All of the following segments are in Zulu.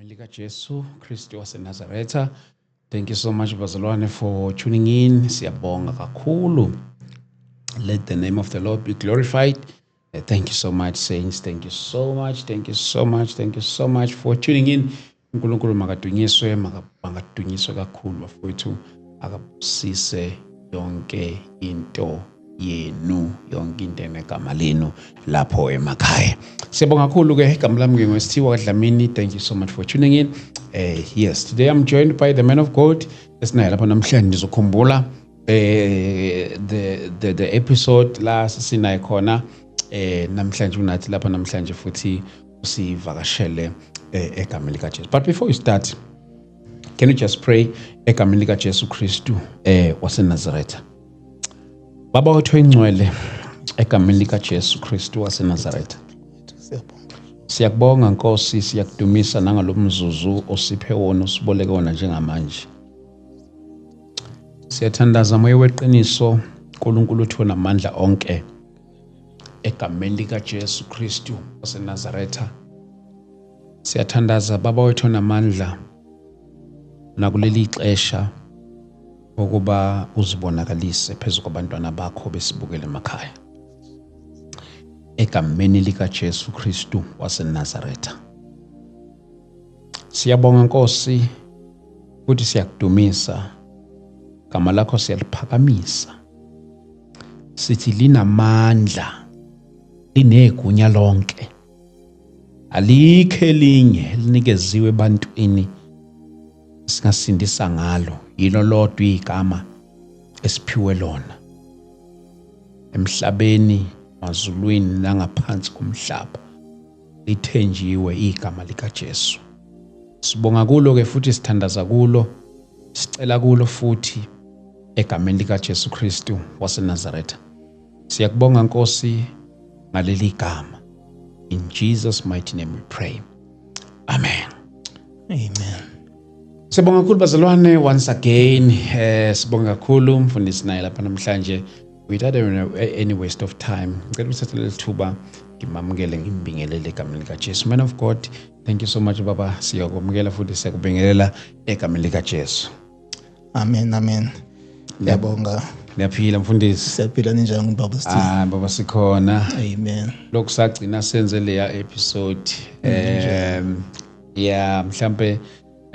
Egameni Jesu Kristu waseNazaretha. Thank you so much bazalwane for tuning in. Siyabonga kakhulu. Let the name of the Lord be glorified. Thank you so much saints. Thank you so much. Thank you so much. Thank you so much for tuning in. uNkulunkulu makadunyiswe kakhulu bafowethu, akabusise yonke into yenu, yonke into enegama lenu lapho emakhaya. Siyabonga kakhulu ke, igama lami nginguSithiwa Dlamini. Thank you so much for tuning in. Yes, today I'm joined by the man of God. Esinaye lapha namhlanje ndizokhumbula the episode la sinaye khona namhlanje unathi lapha namhlanje futhi usivakashele egameni likaJesu. But before we start, can you just pray egameni likaJesu Kristu waseNazaretha? Baba wethu oyingcwele, egameni likaJesu Kristu waseNazaretha, siyakubonga Nkosi, siyakudumisa nangalomzuzu osiphe wona, usiboleke wona njengamanje. Siyathandaza moya weqiniso, uNkulunkulu uthi onamandla onke, egameni likaJesu Kristu waseNazaretha. Siyathandaza Baba wethu onamandla nakuleli ixesha ukuba uzibonakalise phezu kwabantwana bakho besibukele emakhaya, egameni likaJesu Kristu waseNazaretha. Siyabonga Nkosi futhi siyakudumisa, igama lakho siyaliphakamisa, sithi linamandla, linegunya lonke, alikho elinye elinikeziwe ebantwini singasindisa ngalo, yilo lodwa igama esiphiwe lona emhlabeni, mazulwini nangaphansi komhlaba, lithenjiwe igama likaJesu. Sibonga kulo ke futhi sithandaza kulo, sicela kulo futhi egameni likaJesu Kristu waseNazaretha. Siyakubonga Nkosi ngaleli gama. In Jesus' mighty name we pray. Amen. Amen. Sibonga kakhulu bazalwane once again. Sibonga kakhulu mfundisi naye lapha namhlanje. Without any waste of time, ngicela ukuthatha leli thuba ngimamukele, ngimbingelele egameni likaJesu. Man of God, thank you so much Baba. Siyakwamukela futhi siyakubingelela egameni likaJesu. Amen, amen. Ngiyabonga. Niyaphila mfundisi? Siyaphila ninjani Baba Steve? Baba sikhona. Amen. Lokhu sagcina senze leya episode. Yeah, mhlambe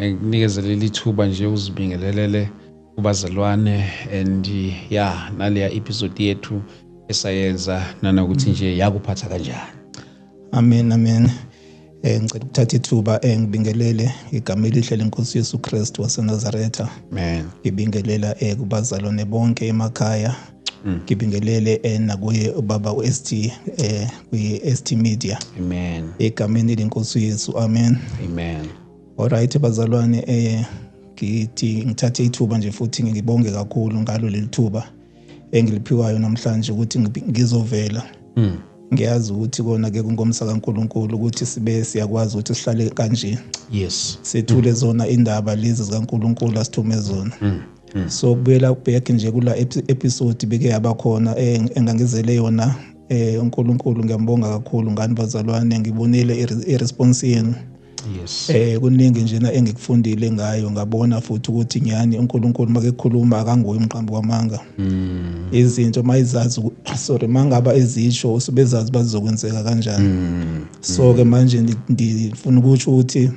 ngikunikeze leli thuba nje uzibingelelele kubazalwane and yeah, naleya episode yethu esayenza nanokuthi nje yakuphatha kanjani. Amen, amen. Ngicela ukuthatha ithuba ngibingelele igama elihle leNkosi Yesu Kristu waseNazaretha. Amen. Ngibingelela kubazalwane bonke emakhaya. Ngibingelele nakuye ubaba uST kwi-ST Media. Amen. Egameni leNkosi Yesu. Amen. Amen. Alright bazalwane, ngithi ngithathe ithuba nje futhi ngibonge kakhulu ngalo leli thuba engiliphiwayo namhlanje ukuthi ngizovela. Ngiyazi ukuthi kona ke kungomsa kaNkulunkulu ukuthi sibe siyakwazi ukuthi sihlale kanje. Yes. Sethule zona indaba lezi zikaNkulunkulu asithume zona. So kubuyela back nje kula episode beke yabakhona engangizele yona, uNkulunkulu ngiyambonga kakhulu ngani bazalwane, ngibonile iresponse yenu. Yes. Kuningi njena engikufundile ngayo, ngabona futhi ukuthi nyani uNkulunkulu make ekhuluma akanguye umqambi kwamanga. Izinto mayizazi mangaba ezisho usebezazi bazizokwenzeka kanjani. So ke manje ndifuna ukuthi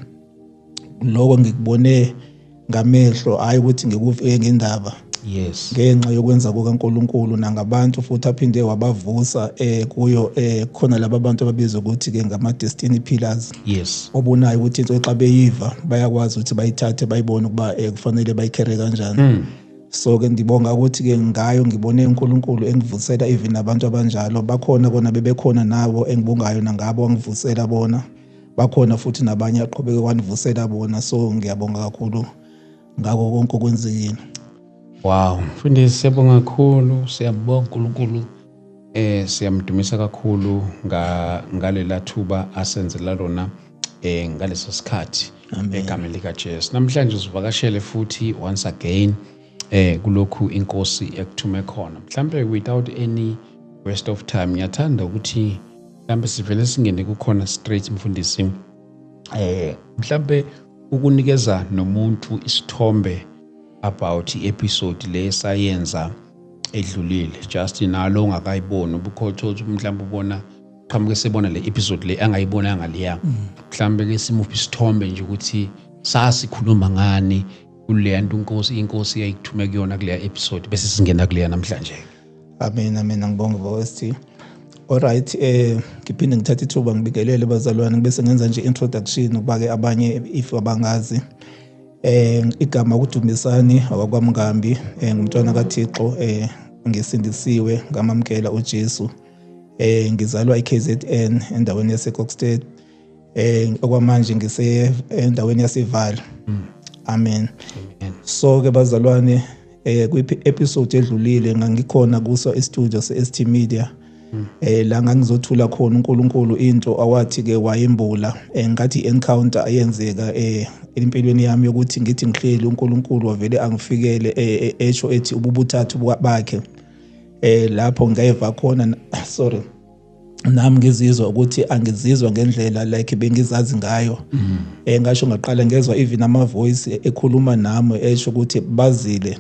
lokho ngikubone ngamehlo, hayi ukuthi ngikuve ngendaba. Yes. Ngenxa yokwenza kukaNkulunkulu nangabantu futhi aphinde wabavusa kuyo khona laba bantu ababizwa ukuthi ke ngama destiny pillars. Yes. Obonayo ukuthi into xa beyiva bayakwazi ukuthi bayithathe bayibone ukuba kufanele bayikhere kanjani. So ke ndibonga ukuthi ke ngayo ngibone uNkulunkulu engivusela even abantu abanjalo. Bakhona bona bebekhona nabo engibongayo nangabo angivusela bona. Bakhona futhi nabanye aqhubeke kwanivusela bona. So ngiyabonga kakhulu ngako konke okwenzekile. Wow, mfundisi siyabonga kakhulu, siyabonga uNkulunkulu. Siyamdumisa kakhulu ngalela thuba asenzela lona ngaleso sikhathi egameni likaJesu. Namhlanje uzivakashele futhi once again kulokhu inkosi ekuthume khona. Mhlambe without any waste of time, ngiyathanda ukuthi mhlambe sivele singene kukhona straight mfundisi Mhlambe ukunikeza nomuntu isithombe about i-episode le sayenza edlulile, just nalo ongakayiboni ubukhothi mhlambe ubona qhamuke sebona le episode le angayibonanga leya, mhlambe ke simuphi isithombe nje ukuthi sasikhuluma ngani kuleya nto inkosi yayithume kuyona kuleya episode bese singena kuleya namhlanje. Amen ngibonga bawesti. Alright, ngiphinde ngithathe ithuba ngibikelele bazalwane bese ngenza nje introduction ukuba ke abanye if abangazi. Igama uDumisani wakwaMngambi, ngumntwana kaThixo, ngisindisiwe ngamamkela uJesu. Ngizalwa eKZN endaweni yaseKokstad. Okwamanje ngise endaweni yaseVaal. Amen. So ke bazalwane, kwi-episode edlulile ngangikhona kuso e-studio se-ST Media. La ngangizothula khona uNkulunkulu into awathi ke wayembula, ngathi encounter ayenzeka empilweni yami yokuthi ngithi ngihleli uNkulunkulu wavele angifikele esho ethi ububuthathu bakhe. Lapho ngayeva khona nami ngizizwa ukuthi angizizwa ngendlela like bengizazi ngayo. Ngasho ngaqala ngezwe even ama voice ekhuluma nami esho ukuthi bazile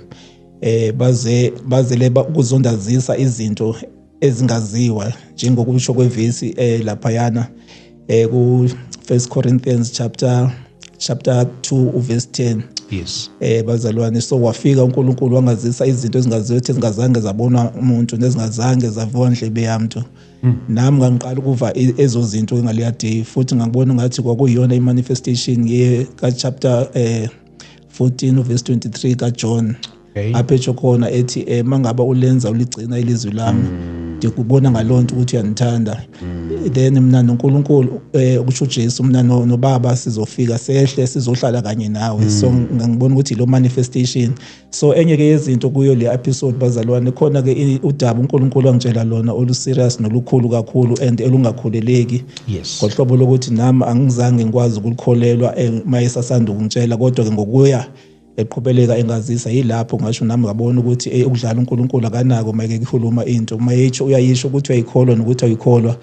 bazele kuzondazisa izinto ezingaziwa njengokusho kwevesi laphayana ku 1 Corinthians chapter 2 verse 10. Yes. Bazalwane, so wafika uNkulunkulu wangazisa izinto ezingaziwa ukuthi ezingazange zabonwa umuntu nezingazange zaviwa ndlebe yamuntu. Nami ngangiqala ukuva ezo zinto ngaleya day futhi ngakubona ngathi kwakuyona imanifestation ka chapter 14 verse 23 ka John. Apho khona ethi mangaba ulenza uligcina ilizwi lami ngikubona ngalonto ukuthi uyanithanda. Then mina noNkulunkulu ukusho uJesu mina noBaba sizofika sehle sizohlala kanye nawe. So ngangibona ukuthi lo manifestation. So enye ke yezinto kuyo le episode bazalwane khona ke udaba uNkulunkulu angitshela lona olu serious nolukhulu kakhulu and elungakhuleleki. Yes. Ngohlobo lokuthi nami angizange ngikwazi ukukholelwa mayesasanda ukungitshela kodwa ke ngokuya eqhubeleka engazisa yilapho ngasho nami ngabona ukuthi ukudlala uNkulunkulu akanako mayeke kukhuluma into mayitsho uyayisho ukuthi uyayikholwa nokuthi ayikholwa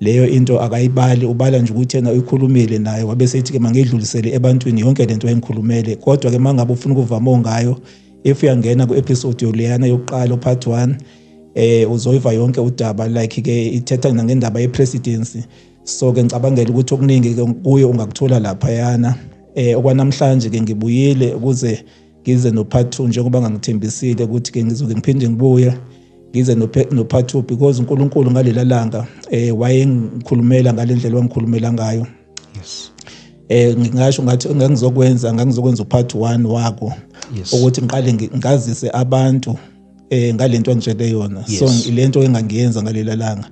leyo into akayibali ubala nje ukuthi yena uyikhulumile naye wabe sethi ke mangidlulisele ebantwini yonke lento engikhulumele. Kodwa ke mangabe ufuna ukuvama ngayo if uyangena ku episode yoleyana yokuqala part 1 uzoyiva yonke udaba like ke ithetha ngendaba yepresidency. So ke ngicabangela ukuthi okuningi ke kuyo ungakuthola lapha yana. Okwanamhlanje ke ngibuyile ukuze ngize no part 2 njengoba ngangithembisile ukuthi ke ngizoke ngiphinde ngibuye ngize no part 2 because uNkulunkulu ngalela langa wayengikhulumela ngalendlela wangikhulumela ngayo. Yes. Ngingasho ngathi ngangizokwenza upart 1 wako ukuthi ngiqale ngazise abantu ngalento angitshele yona. So ilento engangiyenza ngalela langa.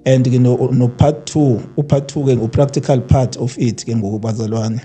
And ke no part 2 upart 2 ke ngu-practical part of it ke ngokubazalwane.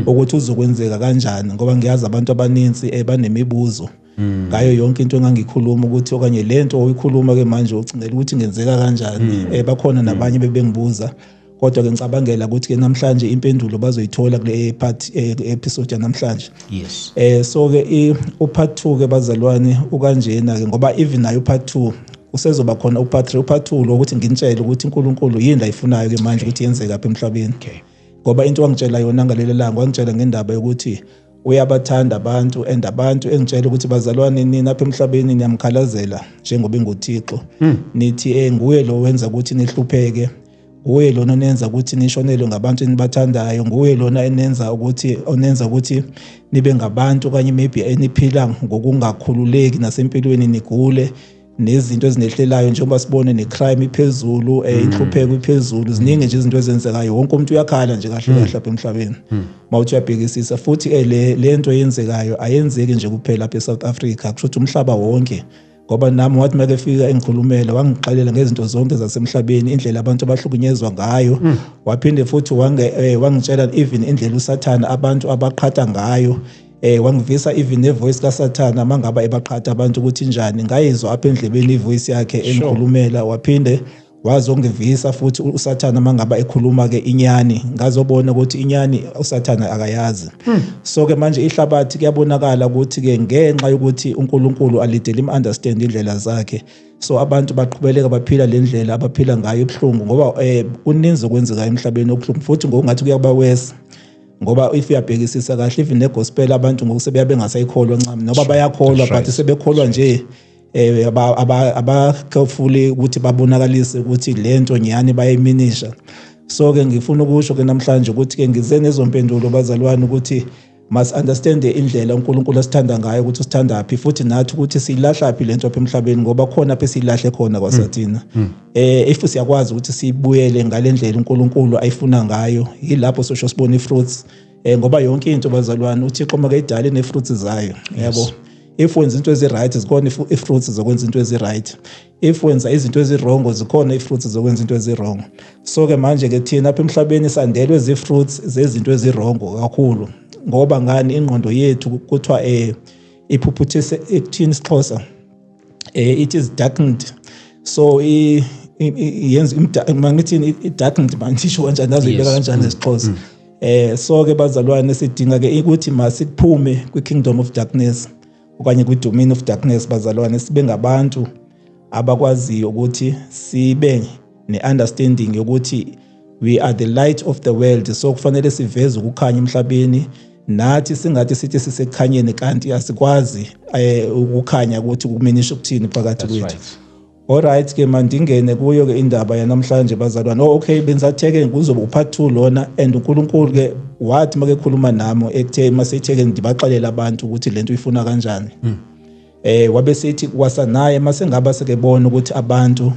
Ukuthi uzokwenzeka kanjani ngoba ngiyazi abantu abaninzi banemibuzo ngayo yonke into engangikhuluma ukuthi okanye lento oyikhuluma ke manje ucingela ukuthi ingenzeka kanjani. Bakhona nabanye bebengibuza kodwa ke ngicabangela ukuthi ke namhlanje impendulo bazoyithola kule part episode yanamhlanje. Yes. So ke upart 2 ke bazalwane ukanjena ke ngoba even nayo part 2 usezoba khona upart 3 upart 2 lokuthi ngintshele ukuthi uNkulunkulu yini la ifunayo ke manje ukuthi yenzeke apha emhlabeni. Ngoba into wangitshela yona ngalelo langa wangitshela ngendaba yokuthi uyabathanda abantu and abantu engitshela ukuthi bazalwane nini apha emhlabeni niyamkhalazela njengoba inguThixo. Nithi nguye lo wenza ukuthi nihlupheke, nguye lona onenza ukuthi nishonelwe ngabantu enibathandayo, nguye lona onenza ukuthi nibe ngabantu kanye maybe eniphila ngokungakhululeki nasempilweni nigule nezinto ezinehlelayo njengoba sibone necrime iphezulu, inhlupheko iphezulu, ziningi nje izinto ezenzekayo. Wonke umuntu uyakhala nje kahle lapha emhlabeni. Mawuthi uyabhekisisa futhi le nto eyenzekayo ayenzeki nje kuphela lapha eSouth Africa, kusho ukuthi umhlaba wonke. Ngoba nami wathi makefika engikhulumela wangixelela ngezinto zonke zasemhlabeni, indlela abantu abahlukunyezwa ngayo. Waphinde futhi wangitshela even indlela uSathana abantu abaqhatha ngayo. Wangivisa even nevoice kaSathana mangaba ebaqhatha abantu ukuthi njani. Ngayizwa apha endlebeni ivoice yakhe engikhulumela. Waphinde wazongivisa futhi uSathana mangaba ekhuluma ke inyani, ngazobona ukuthi inyani uSathana akayazi. So ke manje ihlabathi kuyabonakala ukuthi ke ngenxa yokuthi uNkulunkulu alidele understand indlela zakhe. So abantu baqhubeleka baphila le ndlela abaphila ngayo ebuhlungu ngoba uninzi okwenzeka emhlabeni obuhlungu futhi ngokungathi kuyaba worse. ngoba if uyabhekisisa kahle even negospel abantu ngokusebeya bengasayikholwa ncane noba bayakholwa but sebekholwa nje abakafuli ukuthi babonakalise ukuthi lento nyani bayiminisha. So ke ngifuna ukusho ke namhlanje ukuthi ke ngize nezompendulo bazalwane ukuthi must understand indlela uNkulunkulu asithanda ngayo ukuthi usithandaphi futhi nathi ukuthi siyilahlaphi lento apha emhlabeni ngoba khona apha silahle khona kwasathina. If siyakwazi ukuthi sibuyele ngalendlela uNkulunkulu ayifuna ngayo yilapho sosho sibona ifruits ngoba yonke into bazalwane uThixo make idale nefruits zayo yabo. If wenza into ezi-right zikhona ifruits zokwenza into ezi-right. If wenza izinto ezi-wrong zikhona ifruits zokwenza into ezi-wrong. So ke manje ke thina apha emhlabeni sandelwe zi-fruits zezinto ezi-wrong kakhulu. Ngoba ngani ingqondo yethu kuthiwa iphuphuthe ekuthini isiXhosa it is darkened. So yenza mangithini i-darkened mandisho kanjani azibeka kanjani esiXhosa. So ke bazalwane sidinga ke ukuthi masiphume kwi-kingdom of darkness okanye kwi-domain of darkness bazalwane sibe ngabantu abakwaziyo ukuthi sibe ne-understanding yokuthi we are the light of the world. So kufanele siveze ukukhanya emhlabeni nathi singathi sithi sisekukhanyeni kanti asikwazi ukukhanya ukuthi kuminisha ukuthini phakathi kwethu. Alright ke mandingene kuyo ke indaba yanamhlanje bazalwane. Okay benzatheke kuzoba upart 2 lona and uNkulunkulu ke wathi make khuluma nami ekuthe masetheke ndibaxelela abantu ukuthi lento ifuna kanjani. Wabe sethi wasanaye mase ngaba sekebona ukuthi abantu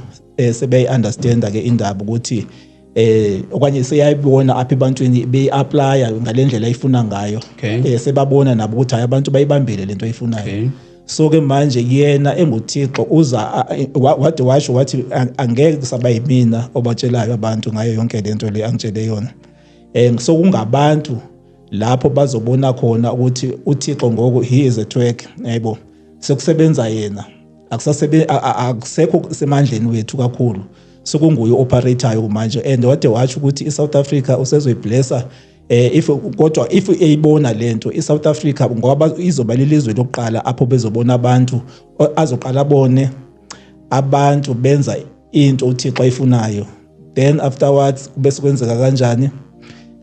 sebeyi-understanda ke indaba ukuthi okanye seyayibona apha ebantwini beyi-applya ngalendlela ayifuna ngayo. Sebabona nabo ukuthi hayi abantu bayibambile lento ayifunayo. So ke manje yena enguThixo uza wathi washo wathi angeke kusaba yimina obatshelayo abantu ngayo yonke lento le angitshele yona. So kungabantu lapho bazobona khona ukuthi uThixo ngoko he is at work yebo. Sekusebenza yena akusekho semandleni wethu kakhulu. Sokunguye operator manje and wade wathi ukuthi iSouth Africa usezoyiblessa kodwa if eyibona lento iSouth Africa ngoba izoba lelizwe lokuqala apho bezobona abantu azoqala bone abantu benza into uThixo ayifunayo. Then afterwards bese kwenzeka kanjani?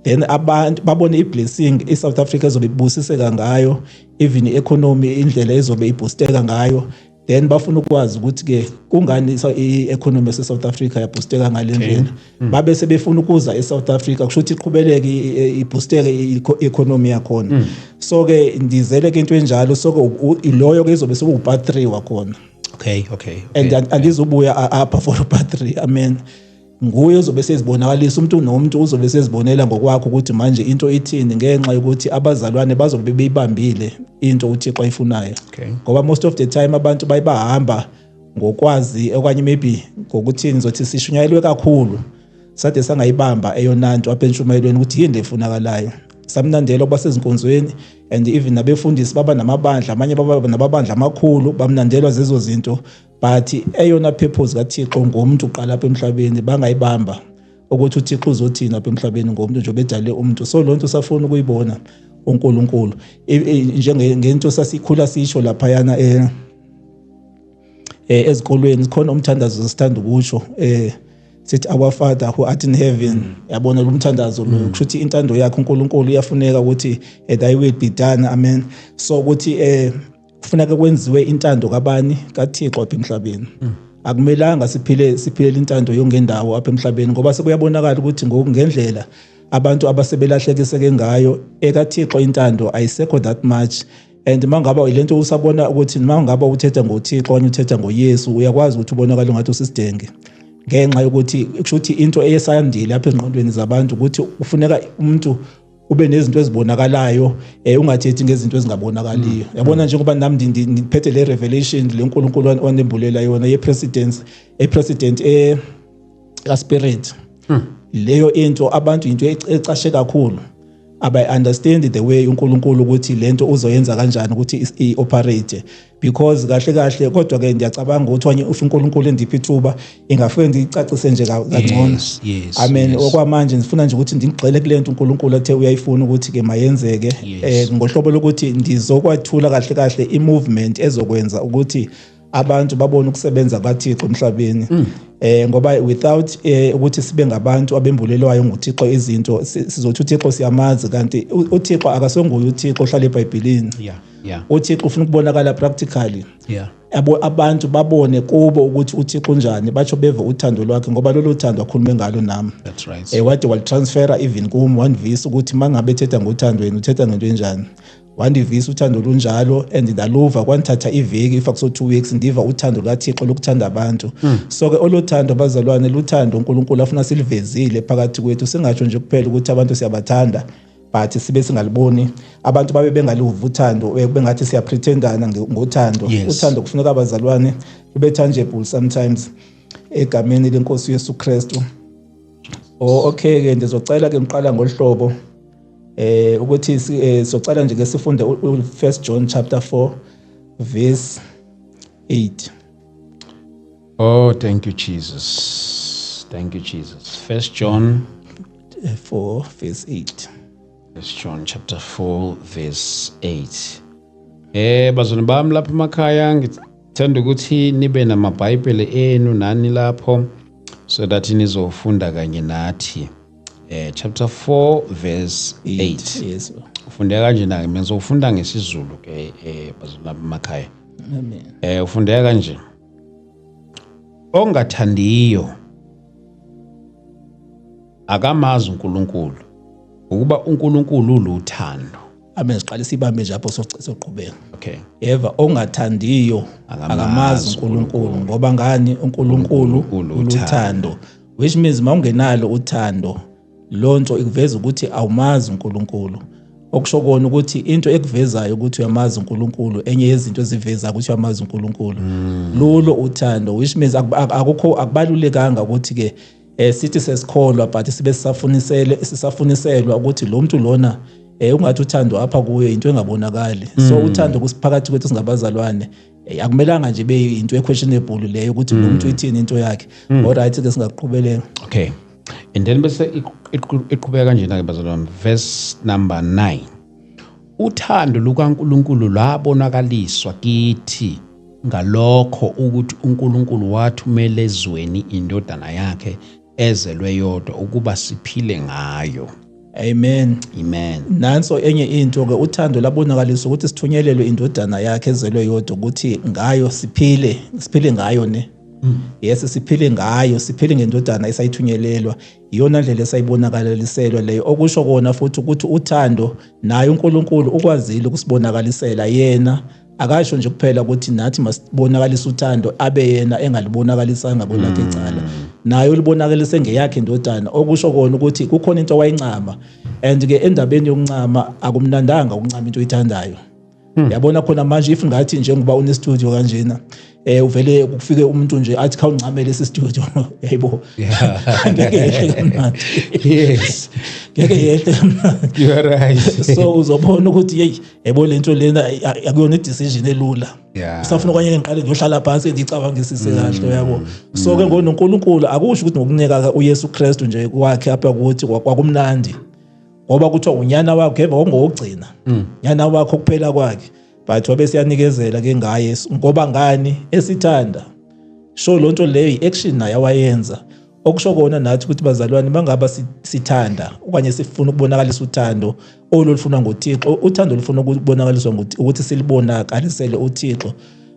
Then abantu babone iblessing iSouth Africa ezobe ibusiseka ngayo, even economy indlela ezobe iboosteka ngayo. Then bafuna ukwazi ukuthi ke kungani i-economy yaseSouth Africa yaboosteka ngalendlela. Babe sebefuna ukuza eSouth Africa kusho ukuthi iqhubeleke iboosteke i-economy yakhona. So ke ndizele ke into enjalo so ke iloyo ke izobe sekupart 3 wakhona. Okay. And andizobuya apha for part 3. Amen. Nguye uzobe sezibonakalisa umuntu nomuntu uzobe sezibonela ngokwakho ukuthi manje into ithini ngenxa yokuthi abazalwane bazobe beyibambile into uThixo ayifunayo. Ngoba most of the time abantu bayibahamba ngokwazi okanye maybe ngokuthi nizothi sishunyayelwe kakhulu sade sangayibamba eyonanto apha entshumayelweni ukuthi yini lefunakalayo. Samnandela kuba sezinkonzweni and even nabefundisi baba namabandla amanye baba namabandla amakhulu bamnandelwa zezo zinto but eyona purpose kaThixo ngomuntu uqala apha emhlabeni bangayibamba ukuthi uThixo uzothina apha emhlabeni ngomuntu nje bedale umuntu. So lonto safuna ukuyibona uNkulunkulu njengento sasikhula sisho lapha yana ezikolweni khona umthandazo sithanda ukusho sithi our Father who art in heaven. Yabona lo mthandazo lo kusho ukuthi intando yakhe uNkulunkulu iyafuneka ukuthi thy will be done. Amen. So ukuthi kufuneka kwenziwe intando kabani kaThixo apha emhlabeni. Akumelanga siphile intando yongendawo apha emhlabeni ngoba sekuyabonakala ukuthi ngokungendlela abantu abasebelahlekiseke ngayo ekaThixo intando ayisekho that much. And mangaba ilento usabona ukuthi mangaba uthetha ngoThixo okanye uthetha ngoYesu uyakwazi ukuthi ubonakala ngathi usisidenge ngenxa yokuthi kusho ukuthi into eyesandile apha engqondweni zabantu ukuthi ufuneka umuntu ube nezinto ezibonakalayo ungathethi ngezinto ezingabonakaliyo. Yabona njengoba nami ngiphethe le revelation leNkulunkulu onembulela yona ye-president ka-spirit. Leyo into abantu into ecashe kakhulu abayi-understand the way uNkulunkulu ukuthi lento uzoyenza kanjani ukuthi i-operate because kahle kodwa ke ngiyacabanga ukuthi wanye uNkulunkulu endiphi ithuba ingafike ngicacise nje kangcono. Amen. Okwamanje ngifuna nje ukuthi ngigxile kulento uNkulunkulu athe uyayifuna ukuthi ke mayenzeke ngohlobo lokuthi ndizokwathula kahle i-movement ezokwenza ukuthi abantu babone ukusebenza kaThixo emhlabeni. Ngoba without ukuthi sibe ngabantu abembulelwayo nguThixo izinto sizothi uThixo siyamazi kanti uThixo akasonguye uThixo ohlala eBhayibhelini. uThixo ufuna ukubonakala practically. Abantu babone kubo ukuthi uThixo unjani, batsho beve uthando lwakhe ngoba lolu thando akhulume ngalo nami. That's right. Wade walitransfera even kum wandivisa ukuthi mangabe ethetha ngothando wena uthetha ngento enjani. Wandivisa uthando lunjalo and ndaluva kwanthatha iveki ifa kuso 2 weeks ndiva uthando kaThixo lokuthanda abantu. So ke oluthando bazalwane luthando uNkulunkulu afuna silivezile phakathi kwethu, singatsho nje kuphela ukuthi abantu siyabathanda but sibe singaliboni, abantu babe bengaluva uthando bengathi siyapretendana ngothando. Uthando kufuneka abazalwane lube tangible sometimes egameni lenkosi uYesu Kristu. Okay ke ndizocela ke ngiqala ngolhlobo ukuthi socela nje ke sifunde u1 John chapter 4 verse 8. Oh, thank you Jesus. Thank you Jesus. 1 John 4 verse 8. 1 John chapter 4 verse 8. Bazona bami lapha emakhaya ngithanda ukuthi nibe namaBhayibheli enu nani lapho so that nizofunda kanye nathi. Chapter 4 verse 8. Yes. Ufundeka kanje na mina ngizofunda ngesizulu ke bazona emakhaya. Amen. Ufundeka kanje. Ongathandiyo akamazi uNkulunkulu ukuba uNkulunkulu uluthando. Amen. Siqale sibambe nje apho soqhubeka. Okay. Eva ongathandiyo akamazi uNkulunkulu ngoba ngani uNkulunkulu uluthando. Which means mawungenalo uthando lonto ikuveza ukuthi awumazi uNkulunkulu. Okusho kona ukuthi into ekuvezayo ukuthi uyamazi uNkulunkulu enye yezinto eziveza ukuthi uyamazi uNkulunkulu lulo uthando, which means akukho akubalulekanga ukuthi ke sithi sesikholwa but sibe sisafuniselwa ukuthi lo muntu lona ungathi uthando apha kuye into engabonakali. So uthando kusiphakathi kwethu singabazalwane akumelanga nje be into equestionable leyo ukuthi lo muntu uthini into yakhe. Alright ke singaqhubeleka. Okay. And then bese iqhubeka kanje na ke bazalwane, verse number 9. Uthando lukaNkulunkulu lwabonakaliswa kithi ngalokho ukuthi uNkulunkulu wathumela ezweni indodana yakhe ezelwe yodwa ukuba siphile ngayo. Amen. Amen. Nanso enye into ke uthando labonakaliswa ukuthi sithunyelelwe indodana yakhe ezelwe yodwa ukuthi ngayo siphile ngayo ne. Yes, siphile ngayo, siphile ngendodana esayithunyelelwa. Iyona ndlela esayibonakaliselwa leyo. Okusho kona futhi ukuthi uthando naye uNkulunkulu ukwazile ukusibonakalisela yena. Akasho nje kuphela ukuthi nathi masibonakalisa uthando abe yena engalibonakalisanga kwelakhe icala. Naye ulibonakalise ngeyakhe indodana. Okusho kona ukuthi kukhona into wayincama and ke endabeni yokuncama akumnandanga ukuncama into oyithandayo. Yabona khona manje if ngathi njengoba une studio kanjena uvele kufike umuntu nje athi khawuncamele esi studio yebo ngeke yehle manje. Yes. Ngeke yehle manje. You are right. So uzobona ukuthi yebo lento lena akuyona idecision elula. Usafuna kwanye ngiqale ngiyohlala phansi ngicabangisise kahle yabo. So ke ngoNkulunkulu akusho ukuthi ngokunika uYesu Kristu nje kwakhe apha ukuthi kwakumnandi. Ngoba kuthiwa unyana wakhe eva ngokugcina. Nyana wakhe kuphela kwakhe. But wabe siyanikezela ke ngaye ngoba ngani esithanda. Sho lonto leyo iaction naye awayenza. Okusho kona nathi ukuthi bazalwane mangaba sithanda okanye sifuna ukubonakalisa uthando olufuna ngoThixo. Uthando lufuna ukubonakaliswa ukuthi silibonakalisele uThixo.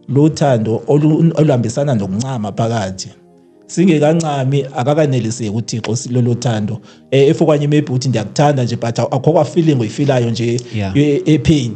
Lo thando oluhambisana nokuncama phakathi. Singekancami akakaneliseki uThixo silolo thando. Efokanye maybe uthi ndiyakuthanda nje but akho kwa feeling oyifilayo nje epain.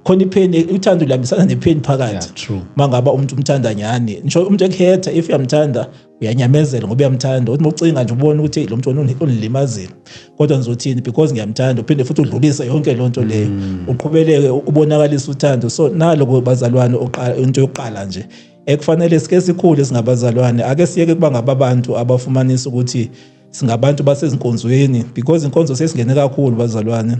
Khona ipain uthando lihambisana nepain phakathi. Mangaba umuntu umthanda nyani. Ngisho umuntu ekhetha if uyamthanda uyanyamezela ngoba uyamthanda. Uthi ucinga nje ubone ukuthi lo muntu unilimazile. Kodwa ngizothini because ngiyamthanda uphinde futhi udlulise yonke lonto leyo. Uqhubeleke ubonakalisa uthando. So nalo bazalwane into yokuqala nje ekufanele sike sikhule singabazalwane ake siyeke kuba ngabantu abafumanisa ukuthi singabantu basezinkonzweni because inkonzo sesingene kakhulu bazalwane.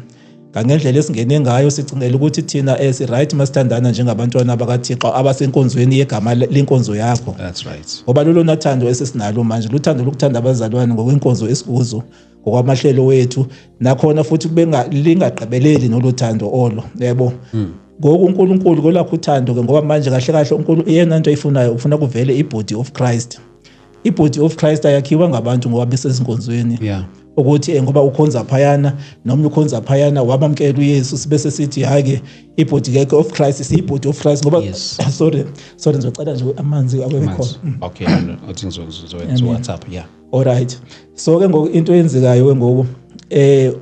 Ngangendlela esingene ngayo sicingela ukuthi thina right masithandana njengabantwana bakaThixo abasenkonzweni yegama lenkonzo yakho. That's right. Ngoba lolo nathando esesinalo manje luthando lokuthanda abazalwane ngokwenkonzo esikuzo ngokwamahlelo wethu nakhona futhi kube lingaqebeleli nolothando olo yebo. ngoku uNkulunkulu kolakho uthando ke ngoba manje kahle kahle uNkulunkulu yena into ayifunayo ufuna kuvele ibody of Christ. Ibody of Christ ayakhiwa ngabantu ngoba besezinkonzweni. Yeah. Ukuthi ngoba ukhonza phayana noma ukhonza phayana wabamkela uYesu sibese sithi hake ibody of Christ isibody of Christ ngoba Yes. sorry ngizocela nje amanzi akwekho. Okay, I think so WhatsApp, yeah. Alright. So ke ngoku into eyenzekayo ke ngoku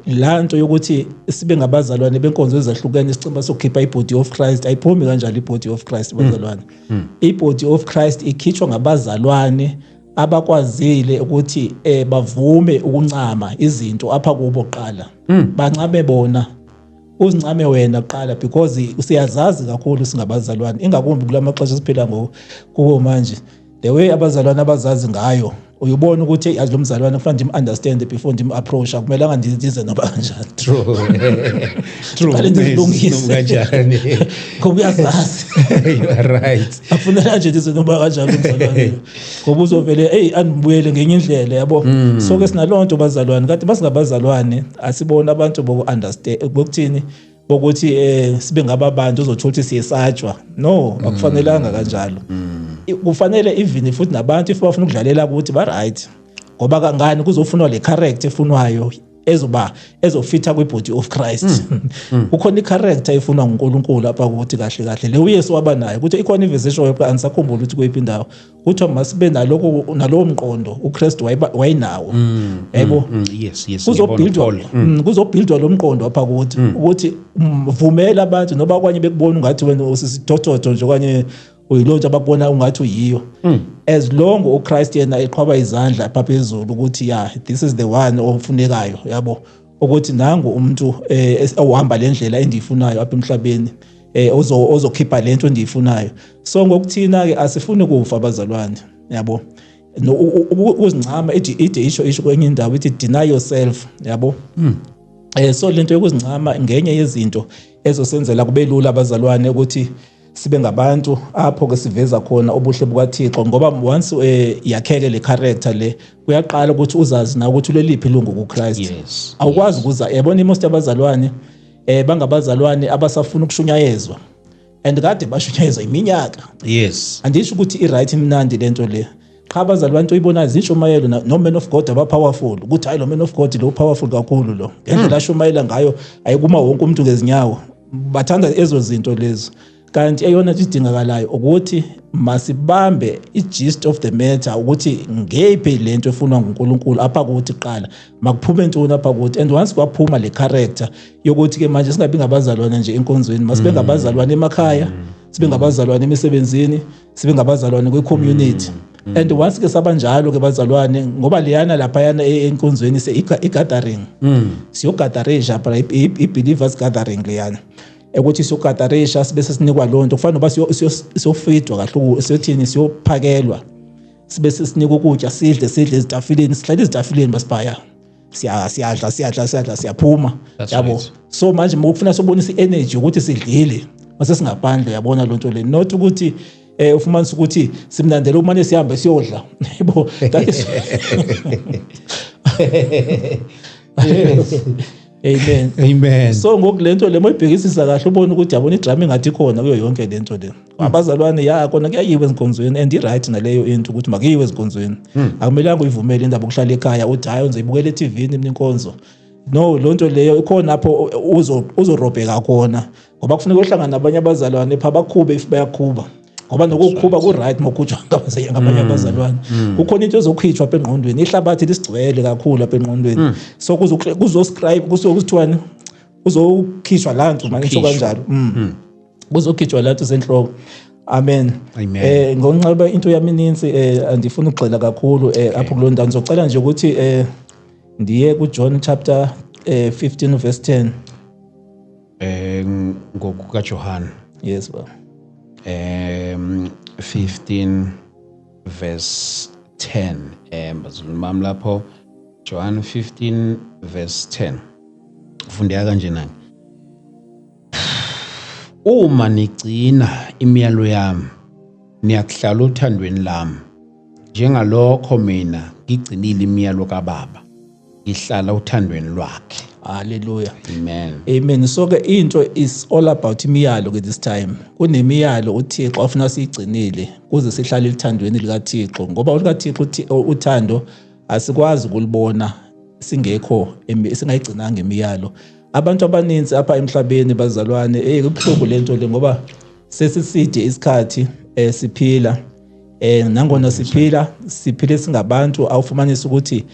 la nto yokuthi sibe ngabazalwane benkonzo ezahlukene isicimba sokukhipha ibody of Christ ayiphumi kanjalo ibody of Christ bazalwane. Ibody of Christ ikhitshwa ngabazalwane abakwazile ukuthi bavume ukuncama izinto apha kubo qala. Bancame bona. Uzincame wena qala because usiyazazi kakhulu singabazalwane ingakumbi kulamaxesha siphila kuwo manje. The way abazalwane abazazi ngayo uyubona ukuthi yazi lo mzalwane kufanele ndim-understand before ndim-approach akumelanga ndize noba kanjani. True. Kanjani? Ngoba uyazazi. You are right. Akufuneka nje ndize noba kanjani umzalwane. Ngoba uzovele andibuyele ngenye indlela yabo. So ke sinalonto bazalwane kanti basingabazalwane asibona abantu boku-understand bokuthini bokuthi sibe ngababantu uzothola ukuthi siyesatshwa. No, akufanelanga kanjalo. Kufanele even futhi nabantu if bafuna ukudlalela ukuthi ba right ngoba kangani kuzofunwa le character efunwayo ezofitha kwibody of Christ. Ukhona i-character efunwa nguNkulunkulu apha ukuthi kahle kahle le uYesu wabanayo ukuthi ikhona iversion yepha anisakhumbula ukuthi kuyiphi indawo kuthiwa masibe nalowo mqondo uKristu wayinawo. Yebo. Yes. Kuzobuildwa lo mqondo apha ukuthi vumela abantu noba kwanye bekubona ungathi wena usisitothoto nje kwanye uyilonto abakubona ungathi uyiyo. As long uChrist yena eqhwaba izandla pha phezulu ukuthi this is the one ofunekayo yabo ukuthi nangu umuntu ohamba lendlela endiyifunayo apha emhlabeni ozokhipha lento endiyifunayo. So ngokuthina ke asifuni kufa abazalwane yabo. Ukuzincama ide isho kwenye indawo ithi deny yourself yabo. So lento yokuzincama ngenye yezinto ezosenzela kube lula abazalwane ukuthi sibe ngabantu apho ke siveza khona ubuhle bukaThixo ngoba once yakheke le character le kuyaqala ukuthi uzazi na ukuthi uleliphi ilungu kuChrist. Yes. Awukwazi ukuza yabona most abazalwane bangabazalwane abasafuna ukushunyayezwa and kade bashunyayezwa iminyaka. Yes. Andisho ukuthi i-right imnandi lento le. Cha abazalwane uyibona zishumayelo no man of God aba powerful ukuthi hayi lo man of God lo powerful kakhulu lo. Ngendlela ashumayela ngayo ayikuma wonke umuntu ngezinyawo. Bathanda ezo zinto lezo. Kanti eyona idingakalayo ukuthi masibambe i-gist of the matter ukuthi ngephi lento efunwa nguNkulunkulu apha kuthi qala makuphume intoni apha kuthi and once kwaphuma le character yokuthi ke manje singabi ngabazalwane nje enkonzweni masibe ngabazalwane emakhaya sibe ngabazalwane emisebenzini sibe ngabazalwane kwe-community and once ke sabanjalo ke bazalwane ngoba leyana lapha yana enkonzweni i-gathering siyogadarisha phela i-believers gathering leyana ukuthi siyogadarisha sibe sesinikwa lonto kufanele uba siyofeedwa kahle siyothini siyophakelwa sibe sesinikwa ukutya sidle ezitafileni sihlale ezitafileni basibaya siyadla siyaphuma yabo. So manje ukufuna sobonisa i-energy ukuthi sidlile mase singaphandle yabona lonto le not ukuthi ufumanisa ukuthi simlandela umane sihambe siyodla yebo that is Amen. So ngokulento le moyibhekisisa kahle ubona ukuthi yabona idrama engathi khona kuyo yonke lento le. Abazalwane kona kuyayiwe ezinkonzweni and i-right naleyo into ukuthi makuyiwe ezinkonzweni. Akumelanga uyivumele indaba ukuhlala ekhaya uthi hayi uzayibukela eTV-ni mina inkonzo. No lonto leyo ikhona lapho uzorobheka khona ngoba kufanele uhlangana nabanye abazalwane pha bakhube if bayakhuba. Ngoba nokukhuba ku-right mokukhutshwa ngabanye abazalwane. Kukhona into ezokhitshwa apha engqondweni ihlabathi lisigcwele kakhulu apha engqondweni. So kuzoscribe kuzokuthiwani uzokhishwa la nto manje kanjalo. Kuzokhitshwa la nto senhloko. Amen. Ngonqaba into yami ininzi andifuna ukugxila kakhulu apho kuloo ndawo ngizocela nje ukuthi ndiye kuJohn chapter 15 verse 10 ngokukaJohn. Yes baba. 15 verse 10 bazulumam lapho John 15 verse 10 ufundeka kanje nani uma nigcina imiyalo yami niyakuhlala uthandweni lami njengalokho mina ngigcinile imiyalo kaBaba ngihlala uthandweni lwakhe. Hallelujah. Amen. So ke into is all about imiyalo ke this time. Kunemiyalo uThixo afuna siyigcinile kuze sihlale lithandweni likaThixo ngoba uLikaThixo uthando asikwazi ukulibona singekho singayigcinanga imiyalo. Abantu abaninzi apha emhlabeni bazalwane kubuhlungu lento le ngoba sesiside isikhathi siphila nangona siphila singabantu awufumanisa ukuthi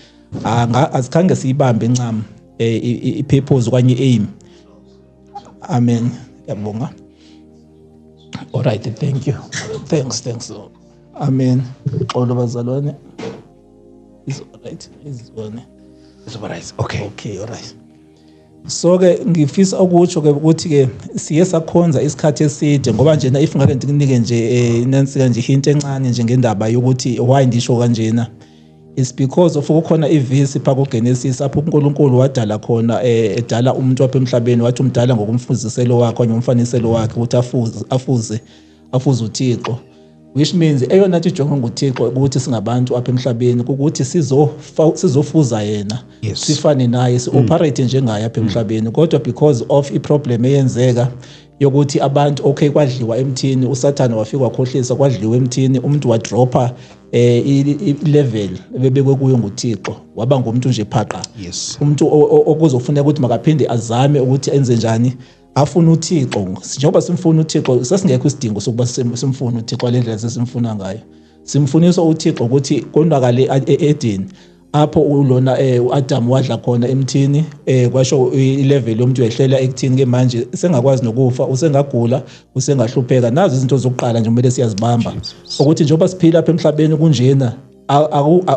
asikhange siyibambe incam i-purpose okanye i-aim. Amen. Yabonga. All right, thank you. Thanks. Amen. Xolo bazalwane. Is all right. It's all right. Okay, all right. So ke ngifisa ukutsho ke ukuthi ke siye sakhonza isikhathi eside ngoba njena if ngake ndikunike nje inansika nje hint encane nje ngendaba yokuthi why ndisho kanjena. It's because of ukukhona ivesi phaka kuGenesis apho uNkulunkulu wadala khona edala umuntu apha emhlabeni wathi umdala ngokumfuziselo wakhe okanye umfaniselo wakhe ukuthi afuze uThixo, which means eyona nto ijonga nguThixo ukuthi singabantu apha emhlabeni ukuthi sizofuza yena, sifane naye, si-operate njengaye apha emhlabeni. Kodwa because of i-problem eyenzeka yokuthi abantu kwadliwa emthini, uSathane wafika wakhohlisa, kwadliwa emthini, umuntu wadropa i-level ebebekwe kuyo nguThixo, waba ngumuntu nje phaqa. Umuntu okuzofuneka ukuthi makaphinde azame ukuthi enze njani, afuna uThixo. Njengoba simfuna uThixo sasingekho isidingo sokuba simfune uThixo le ndlela sesimfuna ngayo. Simfunisa uThixo ukuthi konakale eEden apho ulona uAdam wadla khona emthini, kwasho ilevel yomuntu yehlela ekuthini ke manje sengakwazi nokufa, usengagula, usengahlupheka. Nazo izinto zokuqala nje kumele siyazibamba ukuthi njengoba siphila apha emhlabeni kunjena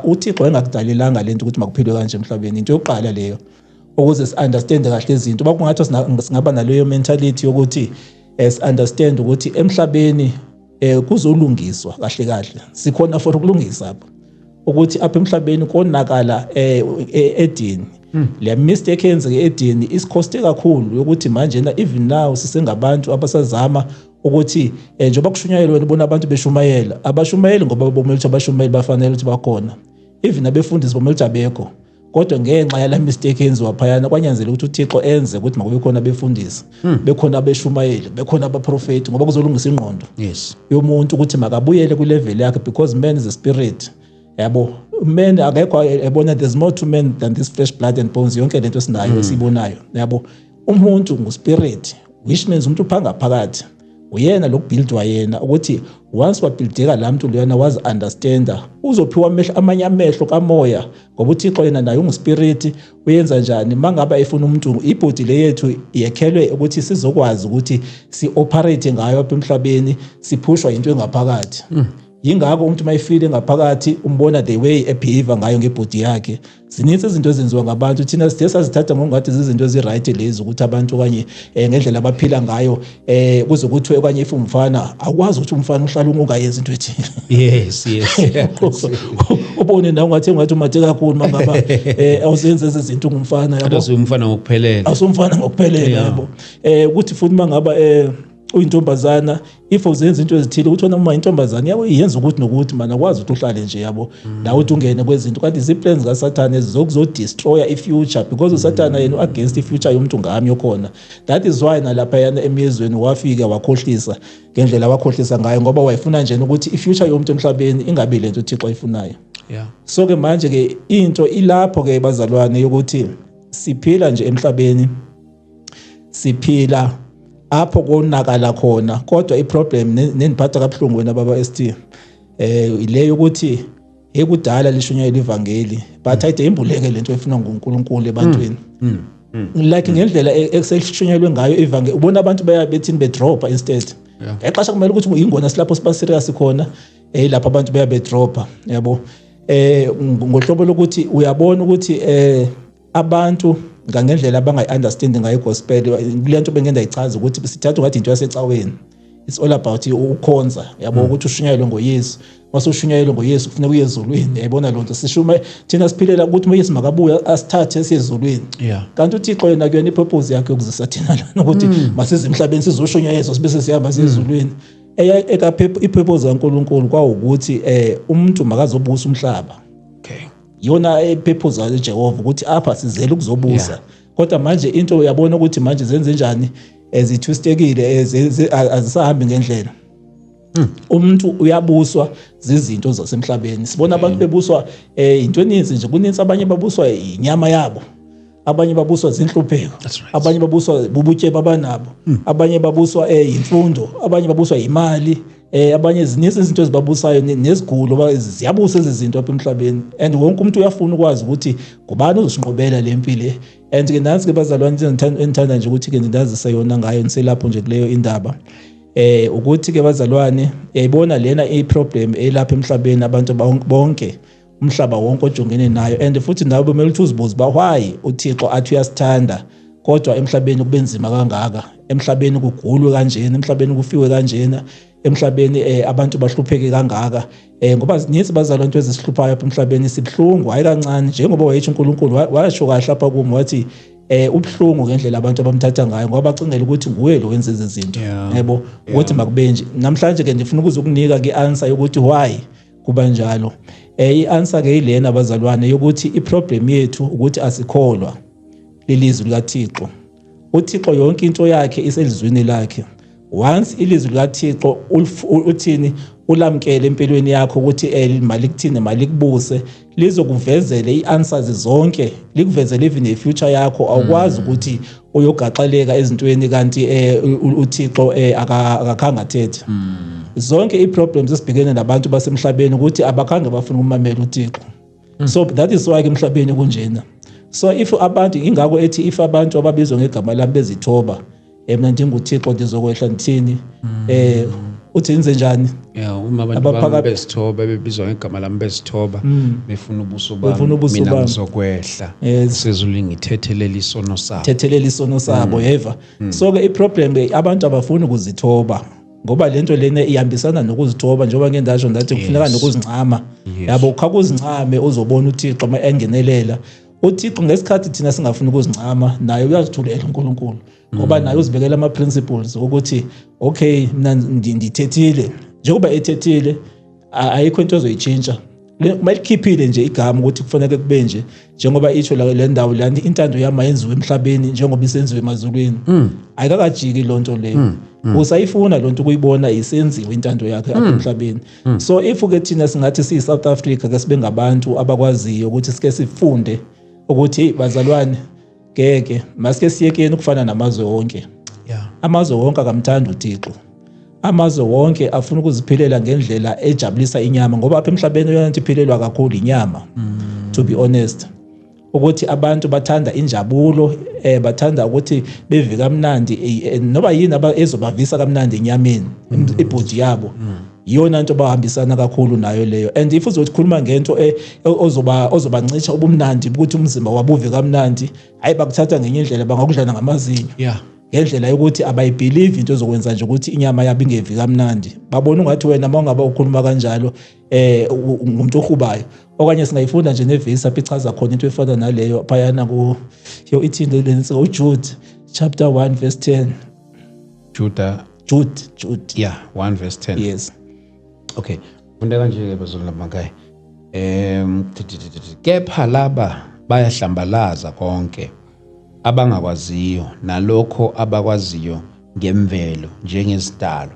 uThixo engakudalelanga lento ukuthi makuphilwe kanje emhlabeni. Into yokuqala leyo ukuze si-understand kahle izinto. Bakungathi singaba naleyo mentality yokuthi si-understand ukuthi emhlabeni kuzolungiswa kahle. Sikhona for ukulungisa apha ukuthi apha emhlabeni konakala eEden. Le mistake yenzeke eEden isikhoste kakhulu yokuthi manje na even now sisengabantu abasazama ukuthi njengoba kushunyayelwa bona abantu beshumayela, abashumayeli ngoba bomele ukuthi abashumayeli bafanele ukuthi bakhona, even abefundisi bomele ukuthi abekho. Kodwa ngenxa yala mistake yenziwa phayana kwanyanzela ukuthi uThixo enze ukuthi makube khona abefundisi, bekhona abeshumayeli, bekhona abaprofeti ngoba kuzolungisa ingqondo yomuntu ukuthi makabuyele ku level yakhe, because man is a spirit. Yabo, man akekho ebona there's more to men than this flesh, blood and bones. Yonke lento esinayo esibonayo. Yabo, umuntu nguspirit, which means umuntu uphanga phakathi. Uyena lokubuildwa yena ukuthi once wabuildeka la muntu leyana was understander, uzophiwa amanye amehlo kamoya ngoba uThixo yena naye unguspirit. Uyenza njani mangaba efuna umuntu ibody le yethu yekhelwe ukuthi sizokwazi ukuthi si-operate ngayo apha emhlabeni, siphushwa into engaphakathi. Yingakho umuntu mayifile ngaphakathi umbona the way ebehave ngayo ngebody yakhe. Zininzi izinto ezenziwa ngabantu thina sithe sazithatha ngokungathi izinto ezi-right lezi ukuthi abantu kanye ngendlela abaphila ngayo kuze kuthiwe kanye if umfana akwazi ukuthi umfana uhlala ungayenzi into ethile. Yes. Ubone nawe ungathi umade kakhulu mangaba awuzenze lezi zinto ungumfana, yabo. Awusumfana ngokuphelele. Awusumfana ngokuphelele, yabo. Ukuthi futhi mangaba uyintombazana if uzenza into ezithile ukuthi uma intombazana yabo iyenza ukuthi nokuthi mana kwazi ukuthi uhlale nje, yabo, la uthi ungene kwezinto kanti iziplans kaSathane zokuzodestroya ifuture, because uSathane yena against ifuture yomuntu ngami yokhona. That is why nalapha yana emyezweni wafika wakhohlisa ngendlela wakhohlisa ngayo ngoba wayefuna nje ukuthi ifuture yomuntu emhlabeni ingabe lento uThixo ayifunayo. So ke manje ke into ilapho ke bazalwane yokuthi siphila nje emhlabeni, siphila apho konakala khona. Kodwa iproblem neniphatha kabuhlungu wena baba ST ile ukuthi ekudala lishunyayela ivangeli but ayide imbuleke lento efuna nguNkulunkulu ebantwini. Like ngendlela ekuseshunyayelwe ngayo ivangeli ubona abantu bethini bedropa instead. Exasha kumele ukuthi ingona silapho siba serious khona lapha abantu bedropa, yabo. Ngohlobo lokuthi uyabona ukuthi abantu ngendlela abangayi-understand ngayo gospel kulento bengenda yichaza ukuthi sithatha ngathi into yasecaweni. It's all about ukhonza, yabo, ukuthi ushunyayelwe ngoYesu. Mase ushunyayelwe ngoYesu kufanele uye ezulwini, yayibona lonto. Sishume thina siphilela ukuthi uYesu makabuya asithathe esiyezulwini. Kanti uThixo yena kuyona ipurpose yakhe ukuzisa thina lana ukuthi masize emhlabeni sizoshunyayezwa sibe sesihamba siyezulwini. Ipurpose kaNkulunkulu kwawukuthi umuntu makazobusa umhlaba. yona ipurpose yayo Jehova ukuthi apha sizele ukuzobusa kodwa manje into uyabona ukuthi manje zenze njani ezitwistekile azisahambi ngendlela. Umuntu uyabuswa zizinto zasemhlabeni. Sibona abantu bebuswa into eninzi nje, kuninzi abanye babuswa inyama yabo, abanye babuswa zinhlupheko, abanye babuswa bubutsheba abanabo, abanye babuswa imfundo, abanye babuswa imali, abanye zininzi izinto ezibabusayo nezigulo ziyabusa izinto apha emhlabeni. And wonke umuntu uyafuna ukwazi ukuthi ngubani ozosinqobela le mpilo. And ke nansi ke bazalwane enithanda nje ukuthi ke ngindazise yona ngayo niselapho nje kuleyo indaba. Ukuthi ke bazalwane yayibona lena iproblem elapha emhlabeni abantu bonke umhlaba wonke ojongene nayo. And futhi nawe kumele ukuthi uzibuze why uThixo athi uyasithanda kodwa emhlabeni kubenzima kangaka, emhlabeni kugulwe kanjena, emhlabeni kufiwe kanjena, emhlabeni abantu bahlupheke kangaka. Ngoba zininzi bazalwane into ezisihluphayo apha emhlabeni sibhlungu hayi kancane, njengoba wayetsho uNkulunkulu washo kahle lapha kumo wathi ubhlungu ngendlela abantu abamthatha ngayo ngoba bacingela ukuthi nguye lo wenza izinto, yebo, ukuthi makubenje. Namhlanje ke ndifuna ukuzukunika ke answer yokuthi why kuba njalo. I-answer ke ilena bazalwane yokuthi iproblem yethu ukuthi asikholwa lelizwi likaThixo. uThixo yonke into yakhe iselizwini lakhe. Once ilizwi likaThixo uthini ulamkele empilweni yakho ukuthi mali kuthini mali kubuse, lizokuvezela i-answers zonke, likuvezele even i-future yakho. Awukwazi ukuthi uyogaxeleka ezintweni kanti uThixo akakhangathethe. Zonke i-problems esibhekene nabantu basemhlabeni ukuthi abakhange bafuna ukumamela uThixo. So that is why emhlabeni kunjena. So if abantu ingakho ethi if abantu ababizwa ngegama lami bezithoba, mina ndinguThixo ndizokwehla ndithini, uthi enze njani? Uma abantu bezithoba bebizwa ngegama lami bezithoba befuna ubuso bami, mina ngizokwehla sezulu ngithethelele isono sabo. Thethelele isono sabo, yeva. So ke iproblem abantu abafuni ukuzithoba ngoba lento lena ihambisana nokuzithoba njengoba ngendasho ndathi kufuneka nokuzincama. Yabo ukhakuzincame uzobona uThixo uma engenelela. uThixo ngesikhathi thina singafuni ukuzincama naye uyazithulela uNkulunkulu ngoba naye uzibekela ama principles ukuthi okay mina ndithethile, njengoba ethethile ayikho into ezoyichintsha. Malikhiphile nje igama ukuthi kufanele kube nje njengoba itsho le ndawo lana intando yami yenziwe emhlabeni njengoba isenziwe emazulwini. Ayikakajiki lonto leyo. Usayifuna lonto ukuyibona isenziwe intando yakhe apha emhlabeni. So if ke thina singathi siyi South Africa ke sibe ngabantu abakwaziyo ukuthi sike sifunde ukuthi bazalwane ngeke masike siyekeni ukufana namazwe wonke. Amazwe wonke akamthanda uThixo. Amazwe wonke afuna ukuziphilela ngendlela ejabulisa inyama ngoba apha emhlabeni yona iphilelwa kakhulu inyama. To be honest, ukuthi abantu bathanda injabulo, bathanda ukuthi beve kamnandi noba yini ezobavisa kamnandi enyameni, ibhodi yabo. Yona into bahambisana kakhulu nayo leyo. And if uzokhuluma ngento ozobancisha ubumnandi ukuthi umzimba wabuve kamnandi, hayi bakuthatha ngenye indlela bangakudlana ngamazinyo. Ngendlela yokuthi abayibelieve into ezokwenza nje ukuthi inyama yabo ingevi kamnandi. Babona ungathi wena mawungabe ukhuluma kanjalo ngumuntu ohubayo. Okanye singayifunda nje nevesi apha ichaza khona into efana naleyo phayana ithini lenze uJude chapter 1 verse 10. Jude 1 verse 10. Yes. Okay, funda kanje ke bazalwane bamakhaya. Kepha laba bayahlambalaza konke abangakwaziyo nalokho abakwaziyo ngemvelo njengezidalo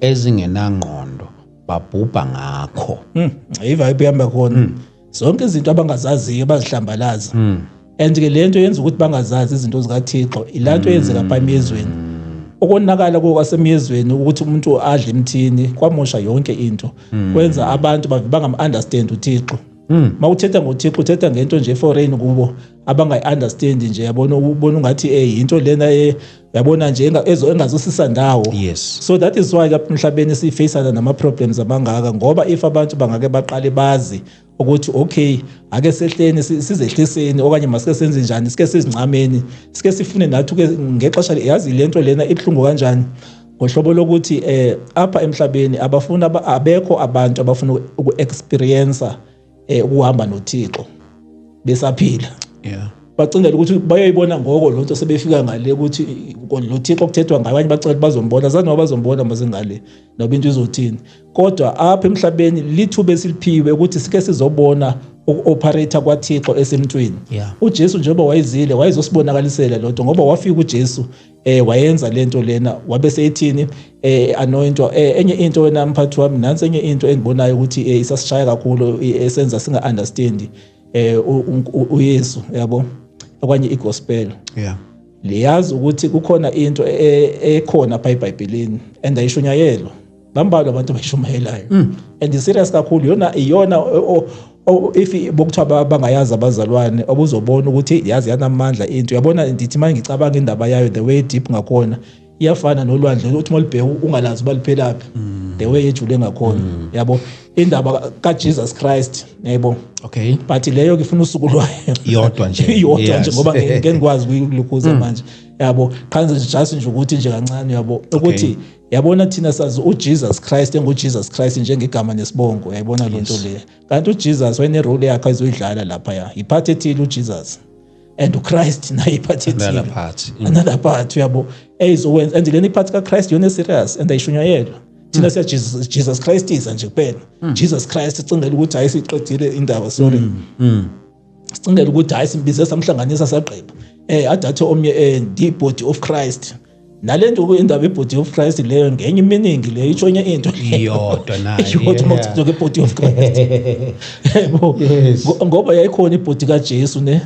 ezingenangqondo babhubha ngakho. Ayiva ipiyamba khona. Zonke izinto abangazaziyo bazihlambalaza. And ke lento yenza ukuthi bangazazi izinto zikaThixo ilanto yenzeka pha emyezweni. Ukonakala kwasemyezweni ukuthi umuntu adle imthini kwamosha yonke into. Kwenza abantu bangam-understand uThixo. Mawuthetha ngoThixo uthetha ngento nje foreign kubo abangayi-understand nje, yabona ubona ungathi into lena yabona nje engazusisa ndawo. So that is why lapha emhlabeni sifacana nama-problems amangaka ngoba if abantu bangake baqale bazi ukuthi okay ake sehleni sizehliseni okanye masike senze njani, sike sizincameni, sike sifune nathi ke ngexesha yazi lento lena ibuhlungu kanjani ngohlobo lokuthi apha emhlabeni abekho abantu abafuna uku-experience ukuhamba noThixo besaphila. Bacingela ukuthi bayoyibona ngoko lonto sebefika ngale ukuthi lo Thixo okuthethwa ngaye abanye bacela bazombona zathi noma bazombona mazingale noba into izothini. Kodwa apha emhlabeni lithuba esiliphiwe ukuthi sike sizobona operate kwaThixo esemntwini. Yeah. uJesu njengoba wayezile wayezosibonakalisela lonto ngoba wafika uJesu wayenza lento lena wabe seyithini anointwa. Enye into wena mphathi wami nansi enye into engibonayo ukuthi isasishaya kakhulu esenza singa understand uYesu yabo okanye igospel. Yeah. Liyazi ukuthi kukhona into ekhona pha eBhayibhelini and ayishunyayelwa bambalwa abantu bayishumayelayo and serious kakhulu iyona if bokuthiwa bangayazi abazalwane obuzobona ukuthi yazi yanamandla into uyabona ndithi manje ngicabanga indaba yayo the way deep ngakhona iyafana nolwandle uthi molibheka ungalazi baliphelaphi the way ejule ngakhona yabo indaba kaJesus Christ yebo. Okay. But leyo ngifuna usuku lwayo yodwa nje iyodwa nje ngoba ngeke ngikwazi ukuyilukhuza manje yabo khanze just nje ukuthi nje kancane yabo ukuthi yabona thina sazi uJesus Christ enguJesus Christ njengegama nesibongo yayibona lonto le kanti uJesus wayene role yakhe azoyidlala lapha ya iphathe ethile uJesus and uChrist naye iphathe ethile another part yabo ezowenza and leni iphathe kaChrist yona serious and ayishunyayelwa thina siya Jesus Christ isa nje kuphela Jesus Christ sicingela ukuthi ayisiqedile indaba sorry sicingela ukuthi ayisimbise samhlanganisa saqepha adathe omnye the body of Christ nalento kuyindaba ibody of Christ leyo ngenye meaning le ishonye into iyodwa nayo yodwa mawuthi ke body of Christ ngoba yayikhona ibody kaJesu ne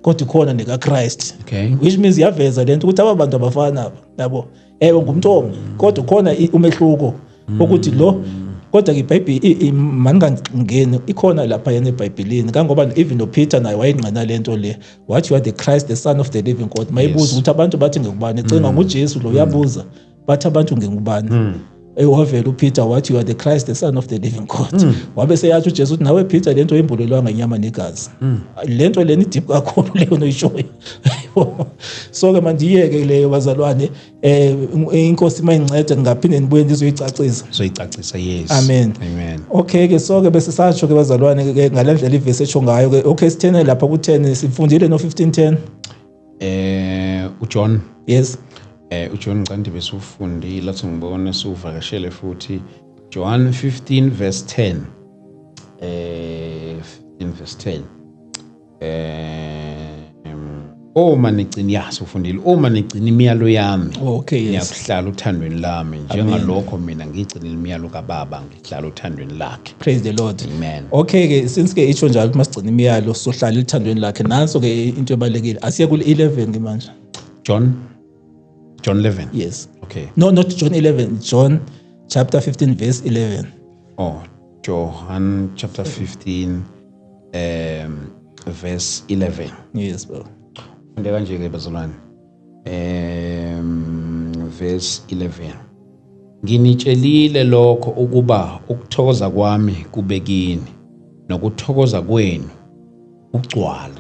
kodwa ikhona neka Christ. Okay. Which means yaveza lento ukuthi abantu abafana yabo ngumuntu omnye kodwa khona umehluko ukuthi lo kodwa iBhayibheli maningangeni ikhona lapha yena eBhayibhelini kangoba even noPeter naye wayengqina lento le what you are the Christ the son of the living God mayibuza ukuthi abantu bathi ngekubani ecinga ngoJesu lo uyabuza bathi abantu ngekubani wavela uPeter what you are the Christ the son of the living God wabe seyathi uJesu ukuthi nawe Peter lento imbulelwanga inyama negazi lento leni deep kakhulu leyo noyishoyo so ke mandiyeke leyo bazalwane inkosi mayincede ngaphinde nibuye ndizoyicacisa yes. Amen. Okay ke so ke bese satsho ke bazalwane ke ngalendlela ivesi etsho ngayo ke okay sithene lapha ku10 sifundile no 15:10 uJohn. Yes. uJohn ngicela besufundile lathi ngibone suvakashele futhi John 15 verse 10 15 verse 10 uma nigcina ufundile uma nigcina imiyalo yami okay yes ngiyakuhlala uthandweni lami njengalokho mina ngigcina imiyalo kaBaba ngihlala uthandweni lakhe. Praise the Lord. Amen. Okay ke since ke itsho njalo masigcina imiyalo sohlala uthandweni lakhe nanso ke into ebalekile asiye ku 11 ke manje John 11. Yes. Okay. No, not John 11. John chapter 15 verse 11. Oh, John chapter 15 verse 11. Yes, bro. Funde kanje ke bazalwane. Verse 11. Nginitshelile lokho ukuba ukuthokoza kwami kube kini nokuthokoza kwenu ugcwale.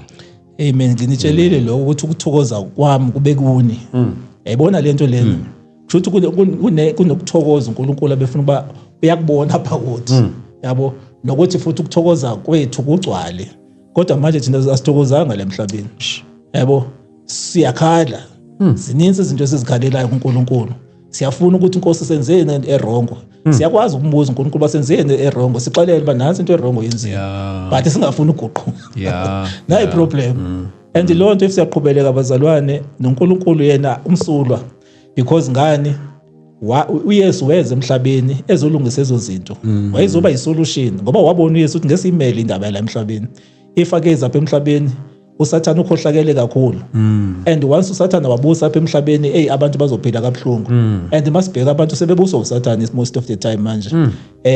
Amen. Nginitshelile lokho ukuthi ukuthokoza kwami kube kuni. Yayibona lento lena kusho ukuthi kunokuthokoza uNkulunkulu abefuna uba uyakubona apha kuthi yabo nokuthi futhi ukuthokoza kwethu kugcwale kodwa manje thina asithokozanga lemhlabeni yabo siyakhala zininzi izinto esizikhalelayo kuNkulunkulu siyafuna ukuthi inkosi senzeni erongo siyakwazi ukumbuza uNkulunkulu basenzeni erongo sixelele ba nansi into erongo yenziwa but singafuni uguquka nayi problem. And lo nto siyaqhubeleka abazalwane noNkulunkulu yena umsulwa because ngani uYesu weze emhlabeni ezolungisa ezo zinto wayezoba isolution ngoba wabona uYesu ukuthi ngesimele indaba la emhlabeni ifakeza apha emhlabeni uSathane ukhohlakele kakhulu and once uSathane wabusa apha emhlabeni abantu bazophila kabuhlungu and masibheka abantu sebebuswa uSathane most of the time manje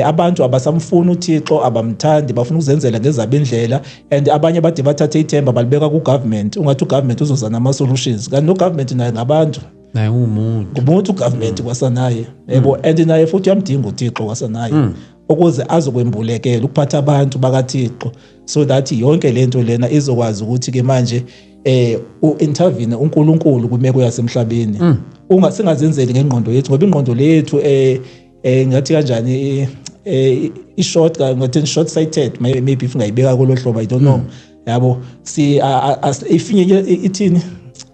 abantu abasamfuna uThixo abamthandi bafuna ukuzenzela ngezabo indlela and abanye bade bathathe ithemba balibeka ku government ungathi ugovernment uzozana ama solutions kanti no government naye ngabantu naye umuntu government kwasanaye yebo and naye futhi uyamdinga uThixo kwasanaye ukuze azokwembulekela ukuphatha abantu bakaThixo so that yonke lento lena izokwazi ukuthi ke manje uintervene uNkulunkulu kumeko yasemhlabeni ungasingazenzeli ngengqondo yethu ngoba ingqondo lethu ngathi kanjani i-short ngathi short sighted maybe if ngayibeka kulohlobo I don't know yabo si ifinye ithini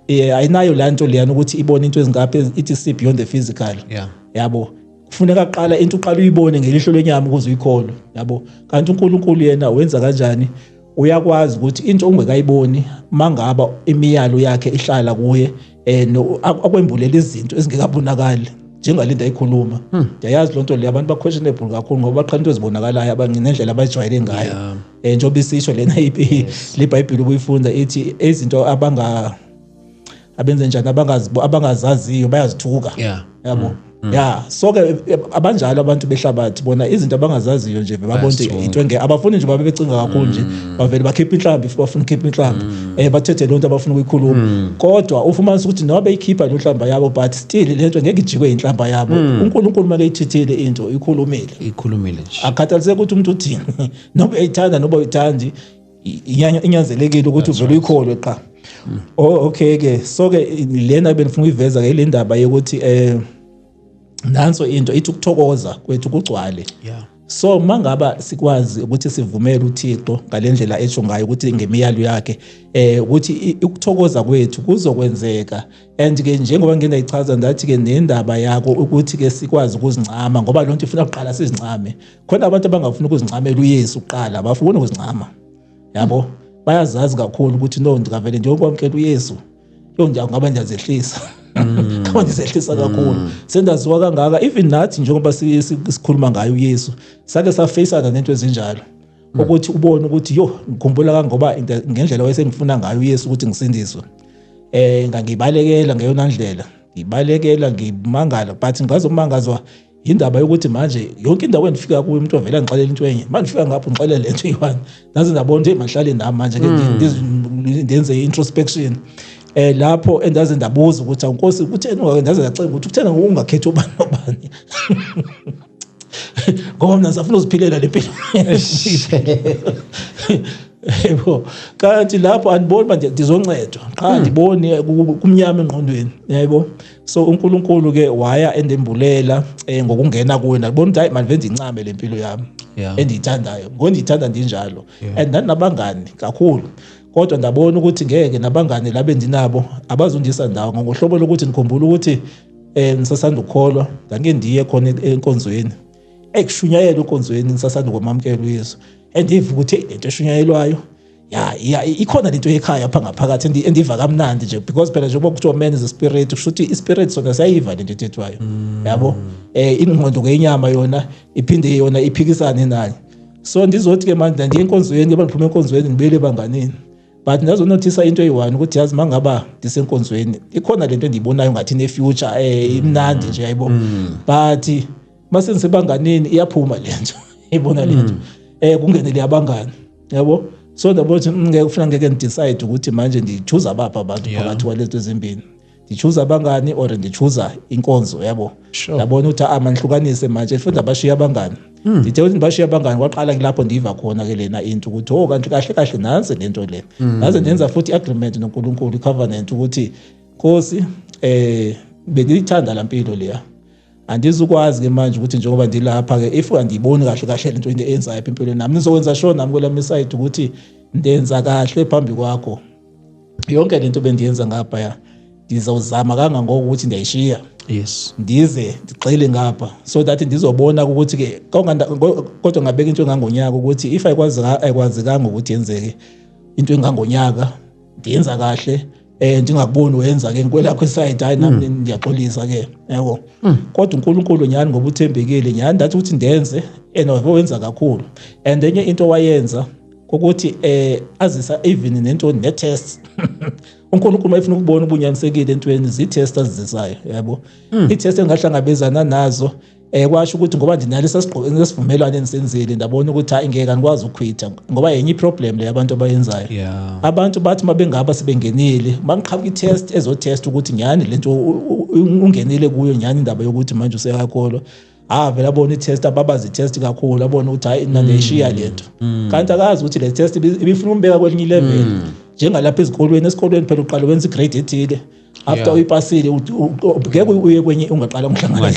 ayinayo la nto leyana ukuthi ibone into ezingapha ithi see beyond the physical yabo kufuneka qala into uqala uyibone ngelihlo lenyama ukuze uyikholwe yabo kanti uNkulunkulu yena wenza kanjani uyakwazi ukuthi into ungekayiboni mangaba imiyalo yakhe ihlala kuye akwembulela izinto ezingekabonakali njengalinda ikhuluma. Ndiyayazi lonto le abantu ba-questionable kakhulu ngoba baqala into ezibonakalayo abangendlela abayijwayele ngayo. Njengoba isisho lena iBhayibheli ubuyifunda ithi izinto abenze njani abangazaziyo bayazithuka. Yabo. So-ke abanjalo abantu behlabathi bona izinto abangazaziyo nje babona into abafuni nje babe becinga kakhulu nje bavele bakhipha inhlambi if bafuna ukhipha inhlambi bathethe lonto abafuna ukuyikhuluma. Kodwa ufumanisa ukuthi noma beyikhipha lo nhlamba yabo but still lento ngeke ijikwe inhlamba yabo. uNkulunkulu manje ithithile into ikhulumile nje akhathaliseke ukuthi umuntu uthini noma uyithanda noma uyithandi inyanzelekile ukuthi uvele uyikholwe qha. Okay ke so-ke lena benifuna ukuyiveza ke le ndaba yokuthi nanso into ithi ukuthokoza kwethu kugcwale. So mangaba sikwazi ukuthi sivumele uThixo ngalendlela esho ngayo ukuthi ngemiyalo yakhe ukuthi ukuthokoza kwethu kuzokwenzeka. And ke njengoba ngenda ichaza ndathi ke nendaba yakho ukuthi ke sikwazi ukuzincama ngoba lonto ifuna uqala sizincame. Khona abantu abangafuni ukuzincamela uYesu uqala abafuni ukuzincama. Yabo bayazazi kakhulu ukuthi no ndikavele njengokwamkela uYesu ngaba ndiyazehlisa. Kama ndisehlisa kakhulu sendaziwa kangaka even nathi njengoba sikhuluma ngayo uYesu sake safacana nento ezinjalo ukuthi ubone ukuthi ngikhumbula ngoba ngendlela wayesengifuna ngayo uYesu ukuthi ngisindiswe ngangibalekela ngeyona ndlela ngibalekela ngimangala but ngazomangazwa indaba yokuthi manje yonke indawo endifika kuyo umuntu ovela ngixelela into enye manje ufika ngapho ngixelela lento eyi1 naze ndabona ukuthi mahlale nami manje ke ndenze introspection. Lapho endaze ndabuza ukuthi awunkosi utheni ungakendaze ngacela ukuthi uthena ungakhetha ubani nobani ngoba mina safuna uziphilela lempilo. Yebo kanti lapho andiboni manje ndizoncedwa qha ndibone kumnyama engqondweni yebo. So uNkulunkulu ke waya endembulela ngokungena kuwe ndabona ukuthi hayi manje ndincame lempilo yami endiyithandayo ngondiyithanda ndinjalo and nabangani kakhulu. Kodwa ndabona ukuthi ngeke nabangane labe ndinabo abazondisa ndawo ngohlobo lokuthi nikhumbula ukuthi ngisasanda ukukholwa ngake ndiye khona enkonzweni ekushunyayela enkonzweni ngisasanda ukwamamkela uYesu endiva ukuthi lento eshunyayelwayo ikhona lento ekhaya apha ngaphakathi endiva kamnandi nje because phela njengoba kuthiwa man is a spirit kusho ukuthi ispirit sona siyayiva lento ethethwayo yabo. Ingqondo ngenyama yona iphinde yona iphikisane nayo. So ndizothi ke manje ndiye enkonzweni ke bangiphuma enkonzweni ngibele banganini but ndazonothisa into eyi1 ukuthi yazi mangaba ndisenkonzweni ikhona lento endiyibonayo ngathi nefuture imnandi nje yayibo but mase ngisebanganini iyaphuma lento ibona lento kungenele abangani yabo. So ndabona ngeke kufuna ngeke ngidecide ukuthi manje ndichoose abapha abantu phakathi kwalezo ezimbili ndichoose abangani or ndichoose inkonzo yabo. Ndabona ukuthi amanhlukanise manje futhi abashiya abangani ndithe ukuthi ndibashiya abangani kwaqala ngilapho ndiva khona ke lena into ukuthi kanti kahle nansi lento le naze ndenza futhi agreement noNkulunkulu icovenant ukuthi Nkosi bengiyithanda lempilo leya andizukwazi ke manje ukuthi njengoba ndilapha ke if andiyiboni kahle lento enzayo empilweni nami nizokwenza sure nami kwelami side ukuthi ndenza kahle phambi kwakho yonke lento bendiyenza ngapha ndizozama kangangoko ukuthi ndiyayishiya ndize ndigxile ngapha so that ndizobona ukuthi ke kodwa ngabeka into engangonyaka ukuthi if ayikwazikanga ukuthi yenzeke into engangonyaka ndiyenza kahle ndingakuboni wenza ke ngikwelakho iside hayi nami ndiyaxolisa ke yebo. Kodwa uNkulunkulu nyani ngoba uthembekile nyani ndathi ukuthi ndenze wenza kakhulu and enye into wayenza ukuthi azisa even nento netest uNkulunkulu mayefuna ukubona ubunyanisekile entweni zitest azizisayo yabo. Itest engahlangabezana nazo kwasho ukuthi ngoba ndinalisa sivumelwano enisenzile ndabona ukuthi hayi ngeke ngikwazi ukukhwitha ngoba yenye iproblem le abantu abayenzayo. Abantu bathi mabengaba sebengenile mangiqhamuka itest ezotest ukuthi nyani lento ungenile kuyo nyani indaba yokuthi manje useyakholwa vele abona itest ababazi itest kakhulu abona ukuthi hayi nandiyishiya lento kanti akazi ukuthi le test ibifuna umbeka kwelinye level njengalapha esikolweni phela uqala wenza igrade ethile after uyipasile ngeke uye kwenye ungaqala umhlangano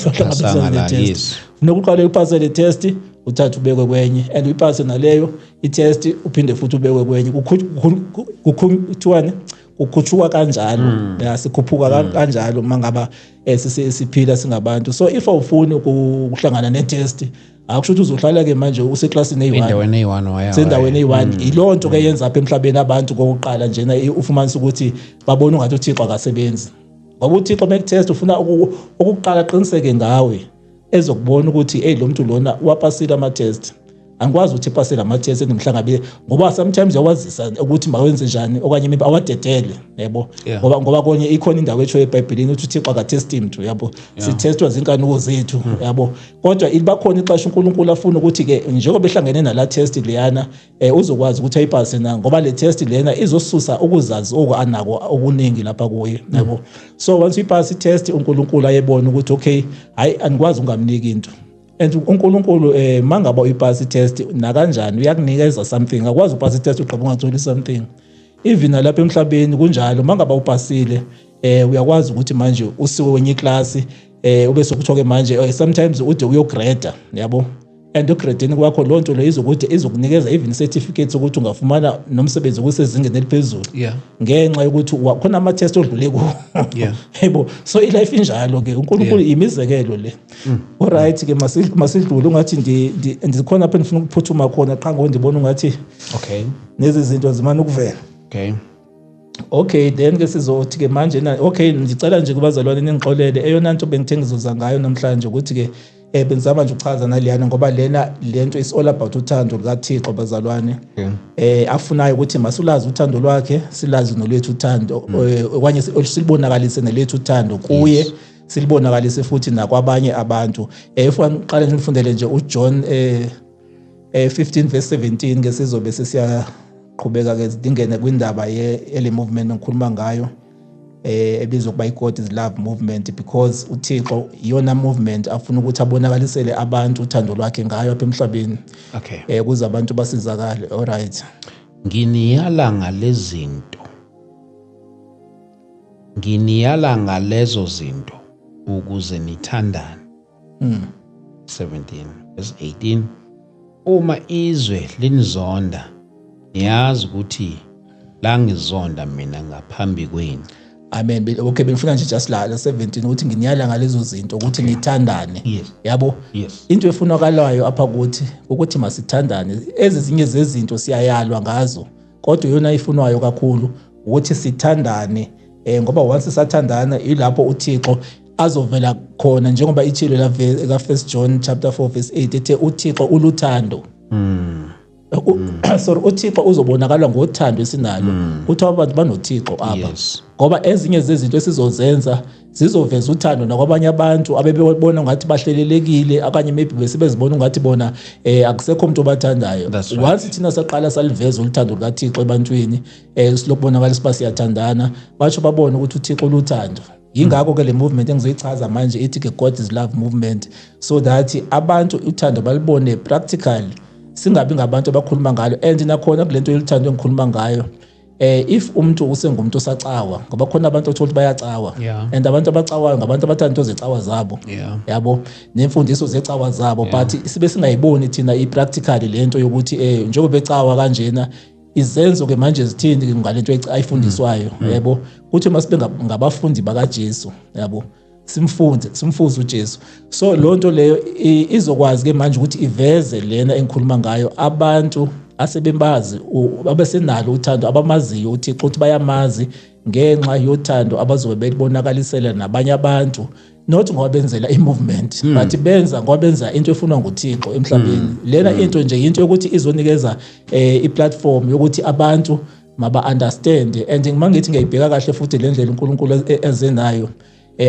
test nokuqala uyipase le test uthatha ubekwe kwenye and uyipase naleyo itest uphinde futhi ubekwe kwenye kukhuthuka kanjalo sikhuphuka kanjalo mangaba siphila singabantu. So if awufuni ukuhlangana netest akusho ukuthi uzohlala ke manje useklasini eyi-1 endaweni eyi-1 waya sendaweni eyi-1 iloo nto ke yenza apha emhlabeni abantu kokuqala njena ufumanisa ukuthi babona ungathi uThixo akasebenzi ngoba uThixo mekutest ufuna ukuqala aqiniseke ngawe ezokubona ukuthi lo muntu lona wapasile ama-test angikwazi ukuthi ipasile ama-test endimhlangabile ngoba sometimes yawazisa ukuthi mawenze njani okanye maybe awadedele yabo ngoba konye ikhona indawo etsho eBhayibhelini ukuthi uThixo akathesti mntu yabo sithestwa zinkanuko zethu yabo kodwa bakhona ixesha uNkulunkulu afuna ukuthi ke njengoba ehlangene nala test leyana uzokwazi ukuthi ayipase na ngoba le test lena izosusa ukuzazi anako okuningi lapha kuye yabo so once uyipasa i-test uNkulunkulu ayebona ukuthi okay hayi anikwazi ungamniki into and uNkulunkulu mangaba uyipasa i-test na kanjani uyakunikeza something akwazi upasa i-test ugqiba ungatholi something even lapha emhlabeni kunjalo mangaba upasile uyakwazi ukuthi manje usiwe kwenye iklasi ube sokuthiwa ke manje sometimes ude uyograde yabo and ugradeni kwakho lonto le izokunikeza even certificates ukuthi ungafumana nomsebenzi okusezingeni eliphezulu ngenxa yokuthi khona ama-test odlule kuwo yebo so ilife injalo ke uNkulunkulu imizekelo le alright ke masidlule ungathi ndikhona apha ndifuna ukuphuthuma khona qha ngoba ndibona ungathi okay nezi zinto zimana ukuvela okay then ke sizothi ke manje okay ngicela nje kubazalwane ningixolele eyona nto bengithe ngizoza ngayo namhlanje ukuthi ke benzama nje uchaza naliyana ngoba lento is all about uthando lukaThixo bazalwane afunayo ukuthi masulazi uthando lwakhe silazi nolethu uthando okanye silibonakalise nelethu uthando kuye silibonakalise futhi nakwabanye abantu ufuna uqale nje ngifundele nje uJohn 15 verse 17 ke sizobe sesiyaqhubeka ke sidingene kwindaba yele movement engikhuluma ngayo ebizwa kuba iGod is Love movement because uThixo iyona movement afuna ukuthi abonakalisele abantu uthando lwakhe ngayo apha emhlabeni kuze abantu basizakale alright nginiyala ngalezo zinto ukuze nithandane 17 verse 18 uma izwe linizonda niyazi ukuthi la ngizonda mina ngaphambi kwenu amen okay bengifuna nje just la 17 ukuthi nginiyala ngalezo zinto ukuthi nithandane yabo into efunakalayo apha ukuthi masithandane ezinye zezinto siyayalwa ngazo kodwa yona ifunwayo kakhulu ukuthi sithandane ngoba once sathandana ilapho uThixo azovela khona njengoba ithilo la ka1 John chapter 4 verse 8 ethe uThixo uluthando sorry uThixo uzobonakala ngothando esinalo uthi abantu banoThixo apha ngoba ezinye zezinto esizozenza zizoveza uthando nakwabanye abantu abebebona ngathi bahlelelekile akanye maybe besebezibona ngathi bona akusekho umuntu obathandayo once thina saqala saliveza uthando lukaThixo ebantwini silokubonakala siba siyathandana batsho babone ukuthi uThixo uluthando yingakho ke le movement engizoyichaza manje ithi ke God is Love movement so that abantu uthando balibone practically singabi ngabantu abakhuluma ngalo and nakhona kulento yoluthando engikhuluma ngayo if umuntu usengumuntu osacawa ngoba khona abantu othola bayacawa and abantu abacawayo ngabantu abathanda into zecawa zabo yabo nemfundiso zecawa zabo but sibe singayiboni thina ipractically lento yokuthi njengoba becawa kanjena izenzo ke manje zithini ngalento ayifundiswayo yabo kuthi masibe ngabafundi bakaJesu yabo simfuze uJesu so lonto leyo izokwazi ke manje ukuthi iveze lena engikhuluma ngayo abantu asebembazi abesenalo uthando abamaziyo uThixo ukuthi bayamazi ngenxa yothando abazobe belibonakalisela nabanye abantu not ngoba benzela i-movement but benza ngoba benza into efunwa nguThixo emhlabeni lena into nje into yokuthi izonikeza i-platform yokuthi abantu maba-understand and ngimangithi ngiyibheka kahle futhi le ndlela uNkulunkulu ezenayo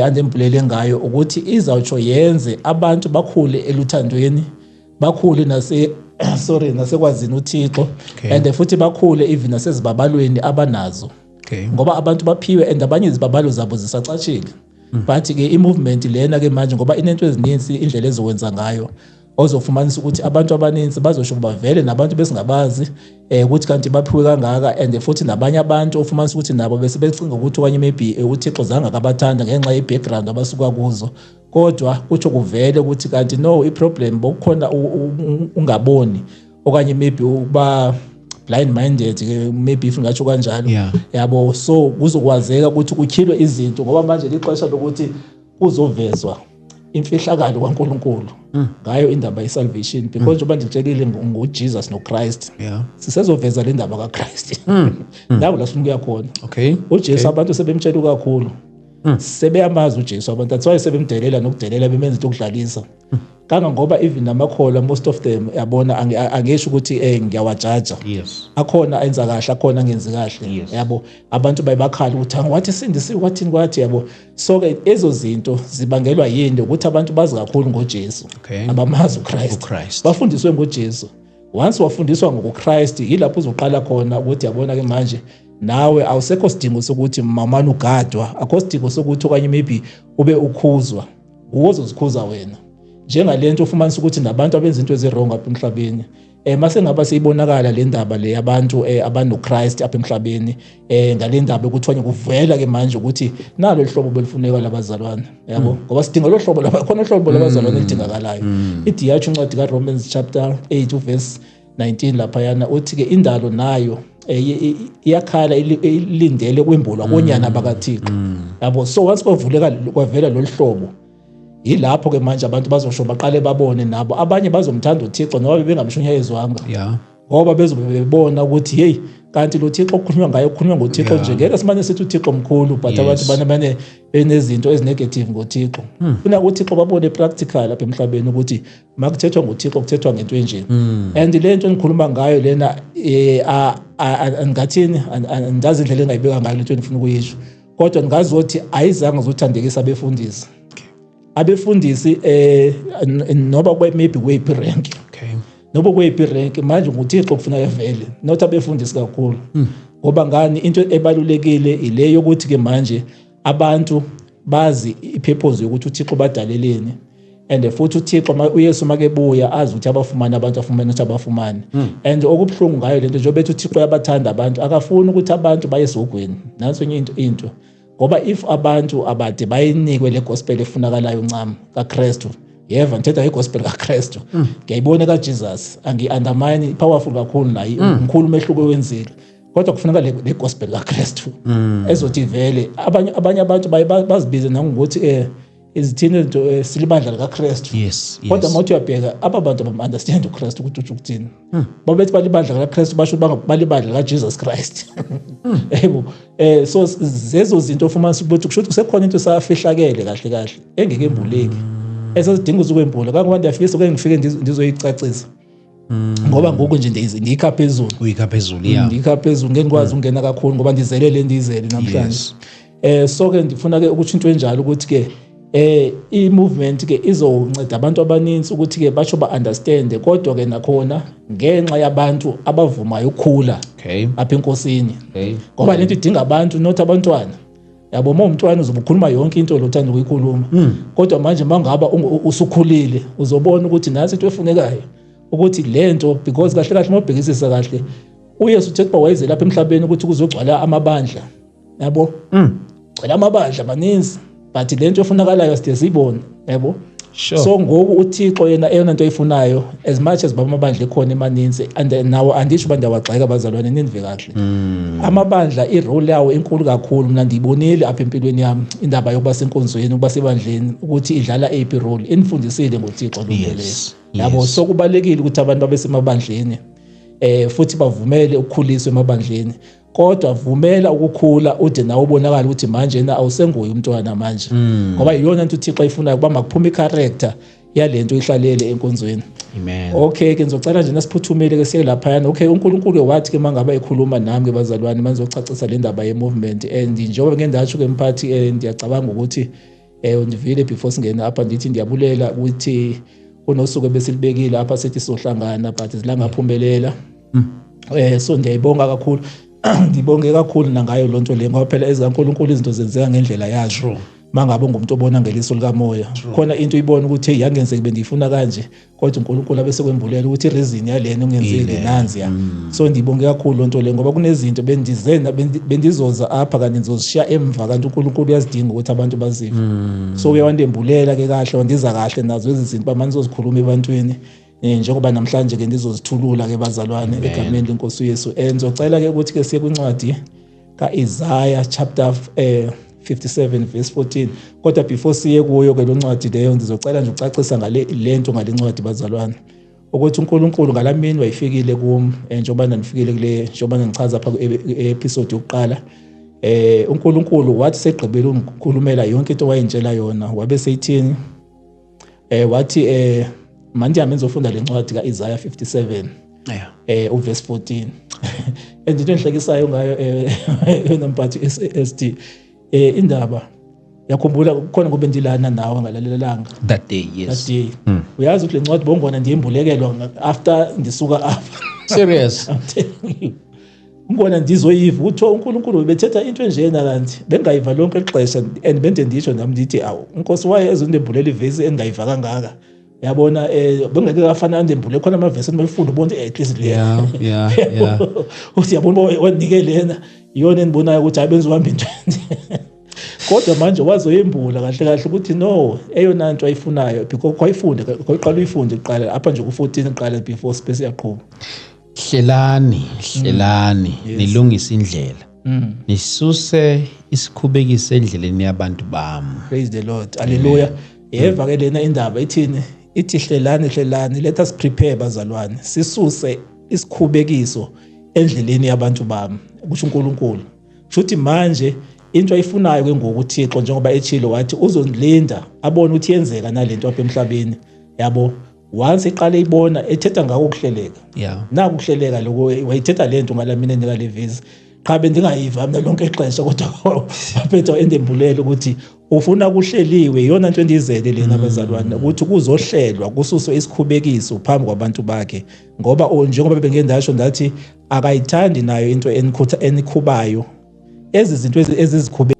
andembulele ngayo ukuthi izawutsho yenze abantu bakhule eluthandweni bakhule nasekwazini uThixo and futhi bakhule even nasezibabalweni abanazo ngoba abantu baphiwe and abanye izibabalo zabo zisacatshile but ke i-movement lena ke manje ngoba inento ezininzi indlela ezokwenza ngayo ozofumanisa ukuthi abantu abaninzi bazosho bavele nabantu besingabazi ukuthi kanti baphiwe kangaka and futhi nabanye abantu ofumanisa ukuthi nabo bese becinga ukuthi okanye maybe uThixo zanga kabathanda ngenxa ye-background abasuka kuzo kodwa kutsho kuvele ukuthi kanti no i-problem bokukhona ungaboni okanye maybe uba blind minded maybe if ngatsho kanjalo yabo so kuzokwazeka ukuthi kukhilwe izinto ngoba manje lixesha lokuthi kuzovezwa imfihlakalo kaNkulunkulu ngayo indaba yesalvation because njengoba ngitshelile ngoJesus noChrist Yeah. sisezoveza le ndaba kaChrist nawo la sifuna ukuya khona. Okay. uJesu abantu sebemtshela kakhulu sebeyamazi uJesu abantu that's why sebemdelela nokudelela bemenza into okudlalisa kangangoba even namakhola most of them yabona angesho ukuthi ngiyawajaja. Yes. Akhona enza kahle akhona angenzi kahle Yes. yabo abantu bayibakhala ukuthi wathi sindisiwe kwathini kwathi yabo so ke ezo zinto zibangelwa yini ukuthi abantu bazi kakhulu ngoJesu Okay. abamazi uChrist uChrist. bafundiswe ngoJesu. Once wafundiswa ngoChrist yilapho uzoqala khona ukuthi yabona ke manje nawe awusekho sidingo sokuthi mamani ugadwa akho sidingo sokuthi okanye maybe ube ukhuzwa uzozikhuza wena njengalento ufumanisa ukuthi nabantu abenza into ezirong apha emhlabeni mase ngaba seyibonakala le ndaba le yabantu abanoChrist apha emhlabeni ngale ndaba ukuthiwa kuvela ke manje ukuthi nalo ihlobo belifuneka labazalwane yabo ngoba sidinga lo hlobo khona uhlobo labazalwane elidingakalayo. Ithi yathi incwadi kaRomans chapter 8 verse 19 lapha yana uthi ke indalo nayo iyakhala ilindele kwembulwa konyana bakaThixo yabo. So once kwavela lo hlobo yilapho ke manje abantu bazosho baqale babone nabo abanye bazomthanda uThixo noma bengamshunyayezwanga Yeah. ngoba bezobe bebona ukuthi hey kanti lo Thixo okukhulunywa ngayo kukhulunywa ngoThixo nje ngeke simane sithi uThixo mkhulu but abantu banabane benezinto ezinegative ngoThixo. Funa uThixo babone practical apha emhlabeni ukuthi makuthethwa ngoThixo kuthethwa ngento enje and le nto engikhuluma ngayo lena angathini andazi indlela engayibeka ngayo lento engifuna ukuyisho kodwa ngazi ukuthi ayizange zothandekisa abefundisi abefundisi noba maybe kuyiphi rank Okay. noba kuyiphi rank manje nguThixo kufuna evele not abefundisi kakhulu ngoba ngani into ebalulekile ile yokuthi ke manje abantu bazi ipurpose yokuthi uThixo badaleleni and futhi uThixo uYesu makebuya azi ukuthi abafumana abantu afumene ukuthi abafumane and okubhlungu ngayo lento njengoba ethi uThixo uyabathanda abantu akafuni ukuthi abantu baye esogweni nanso enye into ngoba if abantu abade bayinikwe le gospel efunakalayo ncam kaKristu yeva ngithetha igospel kaKristu ngiyayibona kaJesus angi-undermine powerful kakhulu naye umkhulu umehluko wenzile kodwa kufuneka le gospel kaKristu ezothi vele abanye abantu bazibize nangokuthi izithini into silibandla likaKristu. Yes. Kodwa mawuthi uyabheka abantu abama-understand uKristu ukuthi uthi ukuthini babethi balibandla likaKristu basho balibandla likaJesus Christ yebo so zezo zinto ufumanisa ukuthi kusho ukuthi kusekhona into safihlakele kahle kahle engeke embuleki esizidinga ukwembula kangoba ndiyafisa ke ngifike ndizoyicacisa ngoba ngoku nje ngiyikha phezulu Uyikha phezulu yeah. ngiyikha phezulu ngeke ngikwazi ungena kakhulu ngoba ndizelele ndizele namhlanje. So ke ndifuna ke ukuthi into enjalo ukuthi ke i-movement ke izonceda abantu abaninzi ukuthi ke basho ba-understand kodwa ke nakhona ngenxa yabantu abavumayo ukukhula apha enkosini ngoba lento idinga abantu not abantwana yabo umntwana uzobukhuluma yonke into lothanda ukuyikhuluma kodwa manje mangaba usukhulile uzobona ukuthi nasi into efunekayo ukuthi lento because kahle kahle mawubhekisisa kahle uYesu uthe kuba wayeze lapha emhlabeni ukuthi kuzogcwala amabandla yabo gcwala amabandla maninzi but lento efunakalayo siyibona yabo. Sure. So ngoku uThixo yena eyona nto ayifunayo as much as amabandla ekhona emaninzi and nawo andisho bandiyawagxeka abazalwane ninive kahle amabandla irole yawo enkulu kakhulu mina ndiyibonile apha empilweni yami indaba yokuba senkonzweni ukuba sebandleni ukuthi idlala eyiphi role infundisile ngoThixo lompheleyo yabo. So kubalekile ukuthi abantu babe semabandleni futhi bavumele ukukhuliswa emabandleni kodwa vumela ukukhula ude nawe ubonakala ukuthi manje na awusenguye umntwana manje ngoba iyona into uThixo ayifunayo kuba makuphuma icharacter yalento ihlalele enkonzweni. Amen. Okay ke ngizocela nje nasiphuthumele ke siye lapha yana. Okay uNkulunkulu wathi ke mangaba ekhuluma nami ke bazalwane manje uzocacisa le ndaba ye movement and njengoba ngendatsho ke mphathi ndiyacabanga ukuthi ndivile before singena apha ndithi ndiyabulela ukuthi kunosuku besilibekile apha sithi sohlangana but zilangaphumelela so ndiyayibonga kakhulu ngibonge kakhulu nangayo lonto le ngoba phela ezikaNkulunkulu izinto zenzeka ngendlela yazo mangabe ungumuntu obona ngeliso likamoya khona into uyibona ukuthi hey yangenzeka bendifuna kanje kodwa uNkulunkulu abese kwembulela ukuthi ireason yalena ungenzeki nanzi ya. So ndibonge kakhulu lonto le ngoba kunezinto bendizoza apha kanti ngizozishiya emva kanti uNkulunkulu uyazidinga ukuthi abantu bazive so uyawandembulela ke kahle wandiza kahle nazo izinto bamanje zozikhuluma ebantwini njengoba namhlanje ke ndizozithulula ke bazalwane egameni leNkosi uYesu. Ngizocela ke ukuthi ke siye kwincwadi kaIsaiah chapter 57 verse 14. Kodwa before siye kuyo ke lo ncwadi leyo ngizocela nje ucacisa lento ngale ncwadi bazalwane ukuthi uNkulunkulu ngalamini wayifikile kum njengoba nifikile kule njengoba ngichaza pha episode yokuqala. uNkulunkulu wathi segqibela ukukhulumela yonke into wayentshela yona wabe seyithini wathi manje ngizofunda le ncwadi kaIsaiah 57 uverse 14 and into enhlekisayo ngayo yona mphathi SD indaba yakhumbula khona ngoba ndilana nawe ngalalelanga that day. Yes. that day uyazi ukuthi le ncwadi bongona ndiyimbulekelwa after ndisuka apha Serious. I'm telling you ngibona ndizoyiva utho uNkulunkulu bethetha into enjena kanti bengayiva lonke ixesha and bende ndisho nami ndithi awu inkosi waye ezondembulela ivesi engayiva kangaka yabona bengeke kafana ndembule khona amavesi enimefunda ubone at least le Yeah. uthi yabona wanike lena iyona enibonayo ukuthi abenza uhamba into kodwa manje wazoyimbula kahle kahle ukuthi no eyona nto ayifunayo because kwayifunde kwayiqala uyifunde iqala apha nje ku14 iqala before space yaqhuma Hlelani nilungisa indlela. Nisuse isikhubekise endleleni yabantu bami. Praise the Lord. Hallelujah. Yeva ke lena indaba ithini? Ithi hlelani, let us prepare bazalwane. Sisuse isikhubekiso endleleni yabantu bami. Kusho uNkulunkulu. Futhi manje into ayifunayo ke ngokuthixo njengoba echilo wathi uzonlinda abone ukuthi yenzeka nalento apha emhlabeni. Yabo once iqale ibona ethetha ngako ukuhleleka. Naku ukuhleleka lokho wayithetha lento ngalamina enika le visa. Cha bendingayiva mina lonke ixesha kodwa waphetha endembulelo ukuthi ufuna kuhleliwe iyona into endizele lena abazalwane ukuthi kuzohlelwa kususwe isikhubekiso phambi kwabantu bakhe ngoba njengoba bengendasho ndathi akayithandi nayo into enikhubayo ezi zinto ezizikhube